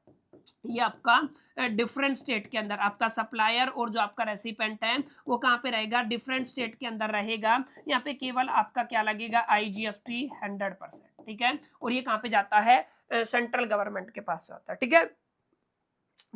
ये आपका डिफरेंट स्टेट के अंदर आपका सप्लायर और जो आपका रेसिपेंट है वो कहाँ पे रहेगा? डिफरेंट स्टेट के अंदर रहेगा। यहाँ पे केवल आपका क्या लगेगा? आईजीएसटी 100%, ठीक है। और ये कहाँ पे जाता है? सेंट्रल गवर्नमेंट के पास जाता है, ठीक है।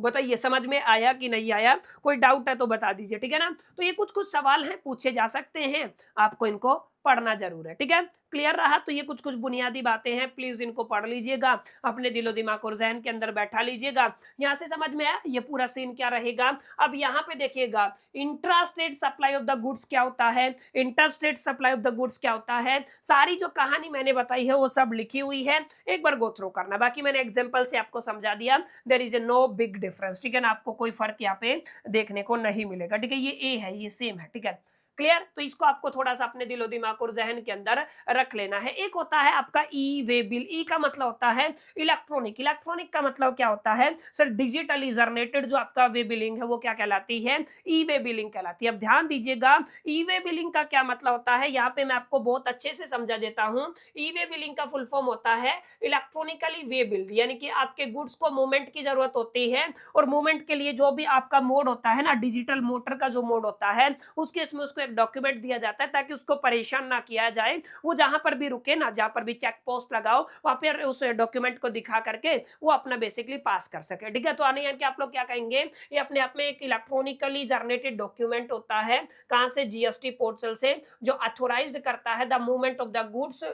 बताइए समझ में आया कि नहीं आया? कोई डाउट है तो बता दीजिए, ठीक है ना। तो ये कुछ कुछ सवाल हैं, पूछे जा सकते हैं, आपको इनको पढ़ना जरूर है, ठीक है। क्लियर रहा? तो ये कुछ कुछ बुनियादी बातें हैं, प्लीज इनको पढ़ लीजिएगा, अपने दिलो दिमाग और जहन के अंदर बैठा लीजिएगा। यहाँ से समझ में आया ये पूरा सीन क्या रहेगा। अब यहाँ पे देखिएगा, intrastate supply of the goods क्या होता है, interstate supply of the goods क्या होता है, सारी जो कहानी मैंने बताई है वो सब लिखी हुई है, एक बार गो थ्रू करना। बाकी मैंने एग्जाम्पल से आपको समझा दिया, there is a no big difference, ठीक है ना, आपको कोई फर्क यहाँ पे देखने को नहीं मिलेगा, ठीक है। ये ए है, ये सेम है, ठीक है। क्लियर? तो इसको आपको थोड़ा सा अपने दिलो दिमाग और जहन के अंदर रख लेना है। एक होता है आपका ई वे बिल, ई का मतलब होता है इलेक्ट्रॉनिक, इलेक्ट्रॉनिक का मतलब क्या होता है सर, डिजिटली जनरेटेड जो आपका वे बिलिंग है वो क्या कहलाती है, ई वे बिलिंग कहलाती है। अब ध्यान दीजिएगा, ई वे बिलिंग का क्या मतलब होता है, यहाँ पे मैं आपको बहुत अच्छे से समझा देता हूँ। ई वे बिलिंग का फुल फॉर्म होता है इलेक्ट्रॉनिकली वे बिल्ड, यानी कि आपके गुड्स को मूवमेंट की जरूरत होती है, और मूवमेंट के लिए जो भी आपका मोड होता है ना, डिजिटल मोटर का जो मोड होता है, उसके इसमें उसको एक डॉक्यूमेंट दिया जाता है ताकि उसको परेशान ना किया जाए, वो जहां पर भी रुके ना, जहां पर भी चेक पोस्ट लगाओ वहां पर उस डॉक्यूमेंट को दिखा करके वो अपना बेसिकली पास कर सके, ठीक है। तो आने यानी कि आप लोग क्या कहेंगे, ये अपने आप में एक इलेक्ट्रॉनिकली जनरेटेड डॉक्यूमेंट होता है, कहां से, जीएसटी पोर्टल से, जो अथोराइज्ड करता है the movement of the goods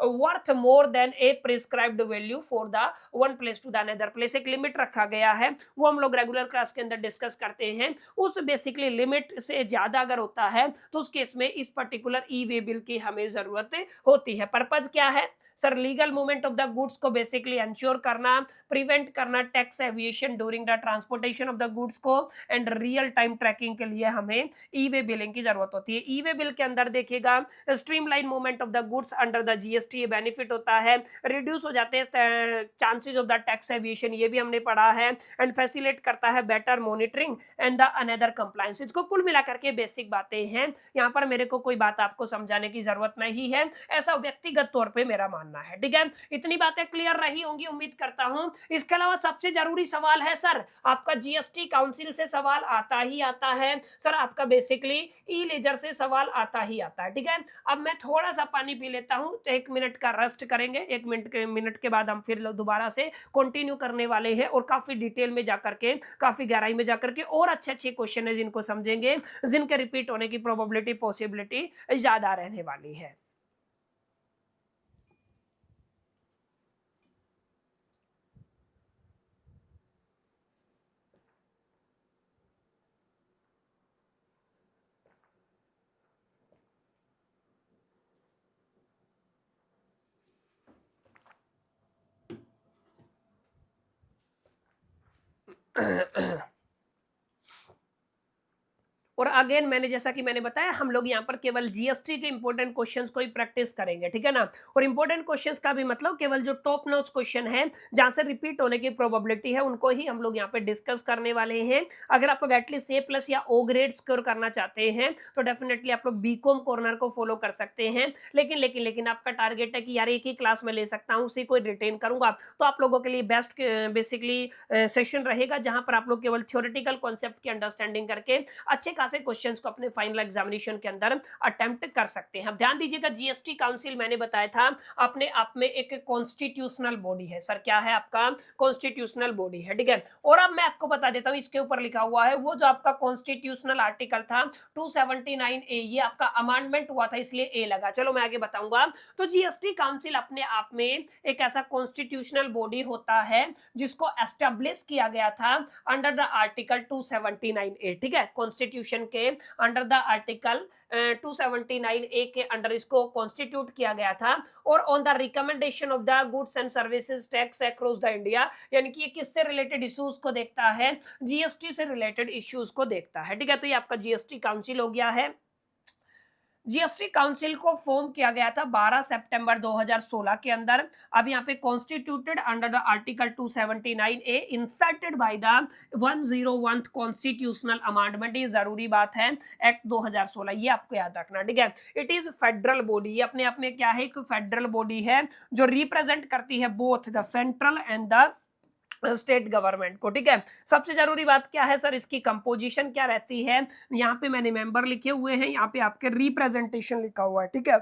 worth more than a prescribed value for the one place to the another place. एक लिमिट रखा गया है, वो हम लोग रेगुलर क्लास के अंदर डिस्कस करते हैं। उस बेसिकली लिमिट से ज्यादा अगर होता है तो उस केस में इस पर्टिकुलर ई वे बिल की हमें जरूरत होती है। पर्पज क्या है sir, legal movement of the goods को बेसिकली इंश्योर करना, प्रिवेंट करना tax aviation during the transportation of the goods को, एंड रियल टाइम ट्रैकिंग के लिए हमें ई वे बिलिंग की जरूरत होती है। ई वे बिल के अंदर देखिएगा, streamline movement of the goods under the GST, ये बेनिफिट होता है, रिड्यूस हो जाते हैं chances of the tax aviation, ये भी हमने पढ़ा है, एंड फैसिलिटेट करता है better monitoring and the another compliance. इसको कुल मिलाकर के बेसिक बातें हैं, यहाँ पर मेरे को कोई बात आपको समझाने की जरूरत नहीं है, ऐसा व्यक्तिगत तौर पे मेरा मानना है, ठीक है। इतनी बातें क्लियर रही होंगी उम्मीद करता हूं। इसके अलावा सबसे जरूरी सवाल है सर, आपका जीएसटी काउंसिल से सवाल आता ही आता है सर, आपका बेसिकली ई लेजर से सवाल आता ही आता है, ठीक है। अब मैं थोड़ा सा पानी पी लेता हूं, तो 1 मिनट का रेस्ट करेंगे, 1 मिनट के बाद हम फिर दोबारा से कंटिन्यू करने वाले हैं, और काफी डिटेल में जाकर के, काफी गहराई में जाकर के और अच्छे अच्छे क्वेश्चन है जिनको समझेंगे, जिनके रिपीट होने की प्रोबेबिलिटी, पॉसिबिलिटी ज्यादा रहने वाली है। और अगेन मैंने जैसा कि मैंने बताया, हम लोग यहाँ पर केवल जीएसटी के इंपॉर्टेंट क्वेश्चंस को ही प्रैक्टिस करेंगे, ठीक है ना। और इंपॉर्टेंट क्वेश्चंस का भी मतलब केवल जो टॉप नॉच क्वेश्चन है, जहां से रिपीट होने की प्रोबेबिलिटी है, उनको ही हम लोग यहाँ पे डिस्कस करने वाले हैं। अगर आप लोग एटलीस्ट ए प्लस या ओ ग्रेड स्कोर करना चाहते हैं तो डेफिनेटली आप लोग बीकॉम कॉर्नर को फॉलो कर सकते हैं। लेकिन लेकिन लेकिन आपका टारगेट है कि यार एक ही क्लास में ले सकता हूँ, उसी को रिटेन करूंगा, तो आप लोगों के लिए बेस्ट बेसिकली सेशन रहेगा, जहां पर आप लोग केवल थ्योरेटिकल कॉन्सेप्ट की अंडरस्टैंडिंग करके अच्छे खासे क्वेश्चंस को अपने फाइनल एग्जामिनेशन के अंदर अटेम्प्ट कर सकते हैं। अब ध्यान दीजिएगा, जीएसटी काउंसिल मैंने बताया था अपने आप में एक कॉन्स्टिट्यूशनल बॉडी है सर, क्या है आपका कॉन्स्टिट्यूशनल बॉडी है, ठीक है। और अब मैं आपको बता देता हूं, इसके ऊपर लिखा हुआ है वो जो आपका कॉन्स्टिट्यूशनल आर्टिकल था 279A, ये आपका अमेंडमेंट हुआ था इसलिए ए लगा, चलो मैं आगे बताऊंगा। तो जीएसटी काउंसिल अपने आप में एक ऐसा कॉन्स्टिट्यूशनल बॉडी होता है जिसको एस्टेब्लिश किया गया था अंडर द आर्टिकल 279A, ठीक है। कॉन्स्टिट्यूशन के अंडर द आर्टिकल 279A के अंडर इसको कॉन्स्टिट्यूट किया गया था, और on the recommendation of the goods and services tax across the India, यानी कि ये किससे रिलेटेड इश्यूज को देखता है, जीएसटी से रिलेटेड इश्यूज को देखता है, ठीक है। तो ये आपका जीएसटी काउंसिल हो गया है। जीएसटी काउंसिल को फॉर्म किया गया था 12 सितंबर 2016 के अंदर। अब यहाँ पे constituted under the article 279A inserted by the 101th constitutional amendment, ये जरूरी बात है, एक्ट 2016, ये आपको याद रखना, ठीक है। इट इज फेडरल बॉडी, ये अपने आप में क्या है, एक फेडरल बॉडी है जो रिप्रेजेंट करती है both the central and the state government को, ठीक है। सबसे जरूरी बात क्या है सर, इसकी कंपोजिशन क्या रहती है, यहाँ पे मैंने मेंबर लिखे हुए हैं, यहाँ पे आपके रिप्रेजेंटेशन लिखा हुआ है, ठीक है।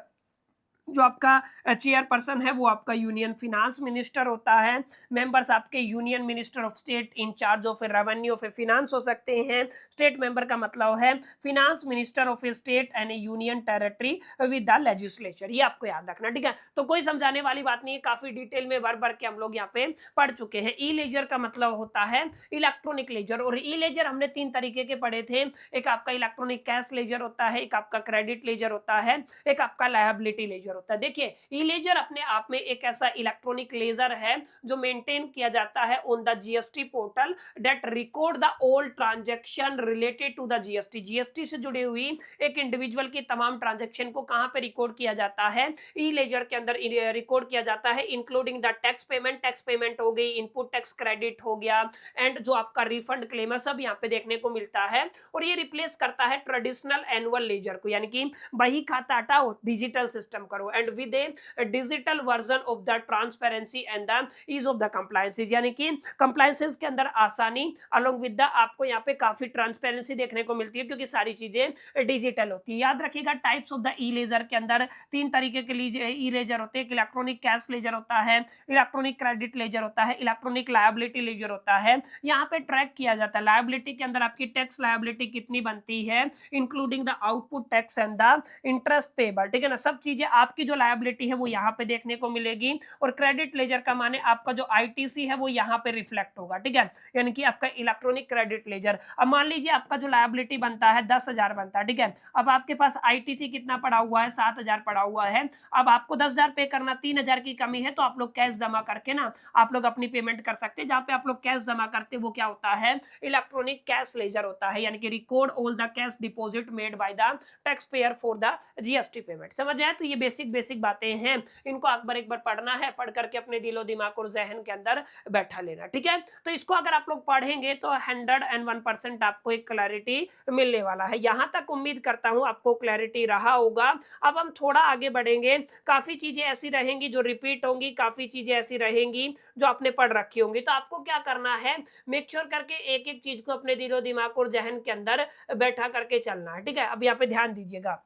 जो आपका चेयरपर्सन है वो आपका यूनियन फिनांस मिनिस्टर होता है। मेंबर्स आपके union minister of state in charge of revenue of finance हो सकते हैं। स्टेट मेंबर का मतलब है finance minister of A state and A union territory with the legislature. ये आपको याद रखना, ठीक है। तो कोई समझाने वाली बात नहीं है, काफी डिटेल में भर भर के हम लोग यहाँ पे पढ़ चुके हैं। ई लेजर का मतलब होता है इलेक्ट्रॉनिक लेजर, और ई लेजर हमने 3 तरीके के पढ़े थे। एक आपका इलेक्ट्रॉनिक कैश लेजर होता है, एक आपका क्रेडिट लेजर होता है, एक आपका लायबिलिटी लेजर होता है। देखिए ई लेजर अपने आप में एक ऐसा इलेक्ट्रॉनिक लेजर है जो मेंटेन किया जाता है on the GST portal that record the all transaction related to the GST. GST से जुड़ी हुई एक इंडिविजुअल की तमाम ट्रांजैक्शन को कहां पे रिकॉर्ड किया जाता है, ई लेजर के अंदर रिकॉर्ड किया जाता है, इंक्लूडिंग द टैक्स पेमेंट हो गई, इनपुट टैक्स क्रेडिट हो गया, एंड जो आपका रिफंड क्लेम है सब यहाँ पे देखने को मिलता है। और ये रिप्लेस करता है ट्रेडिशनल एनुअल लेजर को, यानी कि बही खाता हटाओ, डिजिटल सिस्टम करो, and with a digital version of the transparency and the ease of the compliances, यानी कि कंप्लायंसेस के अंदर आसानी अलोंग विद द आपको यहाँ पे काफी ट्रांसपेरेंसी देखने को मिलती है, क्योंकि सारी चीजें डिजिटल होती है। याद रखिएगा types of the e ledger के अंदर 3 तरीके के ई लेजर होते हैं। इलेक्ट्रॉनिक कैश लेजर होता है, इलेक्ट्रॉनिक क्रेडिट लेजर होता है, इलेक्ट्रॉनिक लायबिलिटी लेजर होता है। यहाँ पे ट्रैक किया जाता है लायबिलिटी के अंदर आपकी टैक्स लायबिलिटी कितनी बनती है, including the output tax and the interest payable, ठीक है ना। सब चीजें आपकी जो लायबिलिटी है वो यहाँ पे देखने को मिलेगी। और क्रेडिट लेजर का माने आपका जो आईटीसी है वो यहाँ पे रिफ्लेक्ट होगा, ठीक है, यानी कि आपका इलेक्ट्रॉनिक क्रेडिट लेजर। अब मान लीजिए आपका जो लायबिलिटी बनता है 10,000 बनता है, ठीक है। अब आपके पास आईटीसी कितना पड़ा हुआ है, 7,000 पड़ा हुआ है। अब आपको 10,000 पे करना, 3,000 की कमी है, तो आप लोग कैश जमा करके ना आप लोग अपनी पेमेंट कर सकते हैं। जहां पे आप लोग कैश जमा करते वो क्या होता है, इलेक्ट्रॉनिक कैश लेजर होता है, यानी कि record all the cash deposit made by the tax payer for the GST payment. समझ आया? तो ये बेसिक बातें हैं, इनको एक बार पढ़ना है, पढ़ करके अपने दिलो दिमाग और जहन के अंदर बैठा लेना, ठीक है। तो इसको अगर आप लोग पढ़ेंगे तो 101% आपको एक क्लैरिटी मिलने वाला है। यहां तक उम्मीद करता हूं आपको क्लैरिटी रहा होगा। अब हम थोड़ा आगे बढ़ेंगे, काफी चीजें ऐसी रहेंगी जो रिपीट होंगी, काफी चीजें ऐसी रहेंगी जो आपने पढ़ रखी होंगी। तो आपको क्या करना है, मेक श्योर करके एक एक चीज को अपने दिलो दिमाग और जहन के अंदर बैठा करके चलना है, ठीक है। अब यहाँ पे ध्यान दीजिएगा।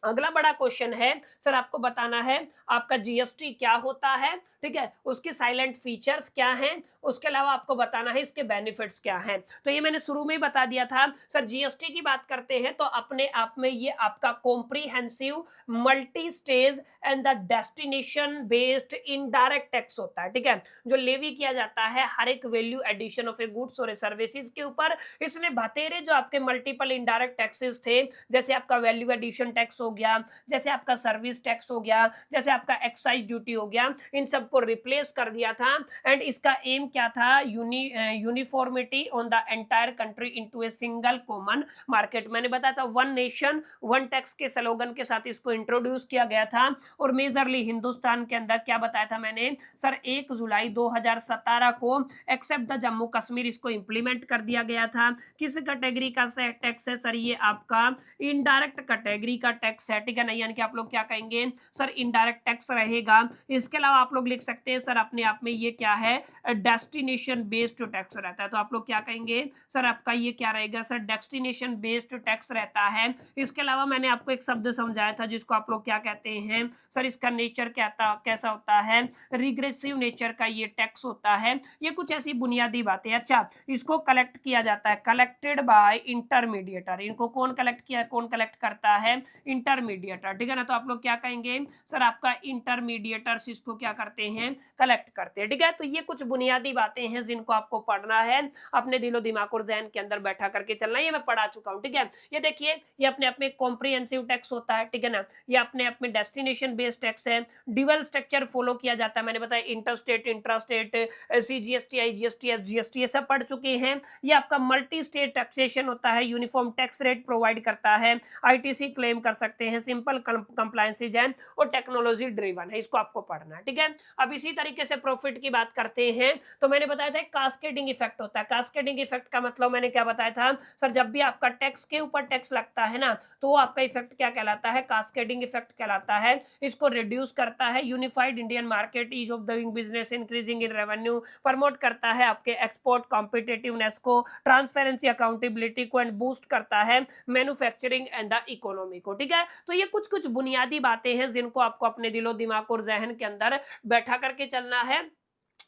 अगला बड़ा क्वेश्चन है, सर आपको बताना है आपका जीएसटी क्या होता है, ठीक है, उसके साइलेंट फीचर्स क्या हैं, उसके अलावा आपको बताना है इसके बेनिफिट्स क्या हैं। तो ये मैंने शुरू में ही बता दिया था। सर जीएसटी की बात करते हैं तो अपने आप में ये आपका comprehensive multi stage and the destination based indirect tax होता है, ठीक है, जो लेवी किया जाता है हर एक value addition of a goods और सर्विसेज के ऊपर। इसने बतेरे जो आपके मल्टीपल इनडायरेक्ट टैक्सेस थे, जैसे आपका वैल्यू एडिशन टैक्स हो गया, जैसे आपका सर्विस टैक्स हो गया, जैसे आपका एक्साइज ड्यूटी हो गया, इन सबको रिप्लेस कर दिया था। एंड इसका एम क्या था, uniformity on the entire country into a single common market. मैंने बताया था वन नेशन वन टैक्स के स्लोगन के साथ इसको इंट्रोड्यूस किया गया था। और मेजरली हिंदुस्तान के अंदर क्या बताया था मैंने, सर 1 जुलाई 2017 को एक्सेप्ट द जम्मू कश्मीर इसको इंप्लीमेंट कर दिया गया था। किस कैटेगरी का टैक्स है, सर ये आपका इनडायरेक्ट कैटेगरी का टैक्स है, ठीक है ना। यानी कि आप लोग क्या कहेंगे, सर इनडायरेक्ट टैक्स रहेगा। इसके अलावा आप लोग लिख सकते हैं सर अपने आप में ये क्या है, डेस्टिनेशन बेस्ड टैक्स रहता है। तो आप लोग क्या कहेंगे, सर आपका ये क्या रहेगा, सर डेस्टिनेशन बेस्ड टैक्स रहता है। इसके अलावा मैंने आपको एक शब्द समझाया था जिसको आप लोग क्या कहते हैं, सर इसका नेचर कैसा होता है, रिग्रेसिव नेचर का ये टैक्स होता है। ये कुछ ऐसी बुनियादी बातें। अच्छा, इसको कलेक्ट किया जाता है, कलेक्टेड बाय इंटरमीडिएटर। इनको कौन कलेक्ट करता है, इंटरमीडिएटर, ठीक है ना। तो आप लोग क्या कहेंगे, सर आपका इंटरमीडिएटर्स इसको क्या करते हैं, कलेक्ट करते हैं, ठीक है। तो ये कुछ बुनियादी बातें हैं जिनको आपको पढ़ना है, अपने दिलो दिमाग और जहन के अंदर बैठा करके चलना है। ये मैं पढ़ा चुका हूं, ठीक है। ये देखिए, ये अपने आप में कॉम्प्रिहेंसिव टैक्स होता है, ठीक है ना। ये अपने आप में डेस्टिनेशन बेस्ड टैक्स है। ड्यूअल स्ट्रक्चर फॉलो किया जाता है, मैंने बताया interstate, intrastate, CGST, IGST, SGST, ये सब पढ़ चुके हैं। ये आपका मल्टी स्टेट टैक्सेशन होता है, यूनिफॉर्म टैक्स रेट प्रोवाइड करता है, आईटीसी क्लेम कर सकते हैं, सिंपल कंप्लायंसेज है और टेक्नोलॉजी ड्रिवन है। इसको आपको पढ़ना है, ठीक है। अब इसी तरीके से प्रॉफिट की बात करते हैं तो मैंने बताया था कास्केडिंग इफेक्ट होता है। कास्केडिंग इफेक्ट का मतलब मैंने क्या बताया था, सर जब भी आपका टैक्स के ऊपर टैक्स लगता है ना, तो वो आपका इफेक्ट क्या कहलाता है, कास्केडिंग इफेक्ट कहलाता है। इसको रिड्यूस करता है, unified Indian market, ease of doing business, increasing in revenue, promote करता है आपके एक्सपोर्ट कॉम्पिटिटिवनेस को, ट्रांसपेरेंसी अकाउंटेबिलिटी को, एंड बूस्ट करता है मैन्युफैक्चरिंग एंड द इकोनॉमी को, ठीक है। तो ये कुछ कुछ बुनियादी बातें हैं जिनको आपको अपने दिलो दिमाग और जहन के अंदर बैठा करके चलना है,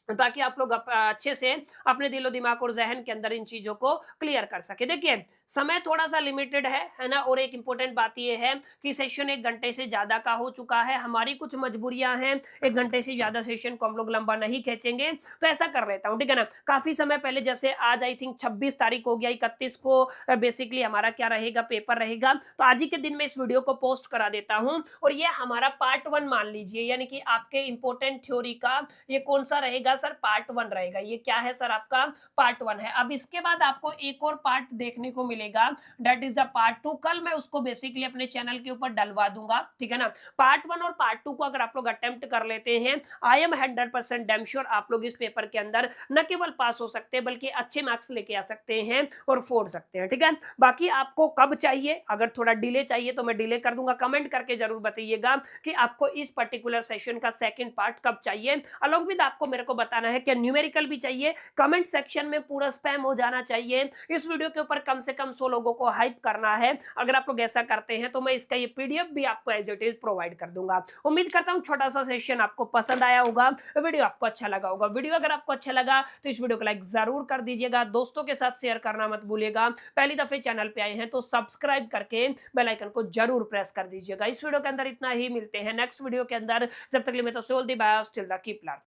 ताकि आप लोग अच्छे से अपने दिलो दिमाग और जहन के अंदर इन चीजों को क्लियर कर सके। देखिए, समय थोड़ा सा लिमिटेड है ना, और एक इंपॉर्टेंट बात ये है कि सेशन 1 घंटे से ज्यादा का हो चुका है, हमारी कुछ मजबूरियां हैं, 1 घंटे से ज्यादा सेशन को हम लोग लंबा नहीं खींचेंगे, तो ऐसा कर लेता हूँ, ठीक है ना। काफी समय पहले, जैसे आज आई थिंक 26 तारीख हो गया, 31 को बेसिकली हमारा क्या रहेगा, पेपर रहेगा, तो आज ही के दिन में इस वीडियो को पोस्ट करा देता हूँ, और ये हमारा पार्ट 1 मान लीजिए, यानी कि आपके इंपॉर्टेंट थ्योरी का ये कौन सा रहेगा सर, पार्ट 1 रहेगा। ये क्या है सर, आपका पार्ट 1 है। अब इसके बाद आपको एक और पार्ट देखने को मिलेगा, दैट इज द पार्ट 2। कल मैं उसको बेसिकली अपने चैनल के ऊपर डलवा दूंगा, ठीक है ना। पार्ट 1 और पार्ट 2 को अगर आप लोग अटेम्प्ट कर लेते हैं, आई एम 100% डैम श्योर आप लोग इस पेपर के अंदर न केवल पास हो सकते हैं बल्कि अच्छे मार्क्स लेके आ सकते हैं और फोड़ सकते हैं, ठीक है। बाकी आपको कब चाहिए, अगर थोड़ा डिले चाहिए तो मैं डिले कर दूंगा, कमेंट करके जरूर बताइएगा कि आपको इस पर्टिकुलर सेशन का सेकंड पार्ट कब चाहिए। अलॉन्ग विद आपको मेरे को बताना है कि न्यूमेरिकल भी चाहिए, कमेंट सेक्शन में पूरा स्पैम हो जाना चाहिए, इस वीडियो के ऊपर कम से कम 100 लोगों को हाइप करना है। अगर आप लोग ऐसा करते हैं तो मैं इसका ये पीडीएफ भी आपको एज इट इज प्रोवाइड कर दूंगा। उम्मीद करता हूं छोटा सा सेशन आपको पसंद आया होगा, वीडियो आपको अच्छा लगा होगा। वीडियो अगर आपको अच्छा लगा तो इस वीडियो को लाइक जरूर कर दीजिएगा, दोस्तों के साथ शेयर करना मत भूलिएगा। पहली दफे चैनल पे आए हैं तो सब्सक्राइब करके बेल आइकन को जरूर प्रेस कर दीजिएगा। इस वीडियो के अंदर इतना ही, मिलते हैं नेक्स्ट वीडियो के अंदर, जब तक के लिए मैं तो सोल दी bye, still the keep learning.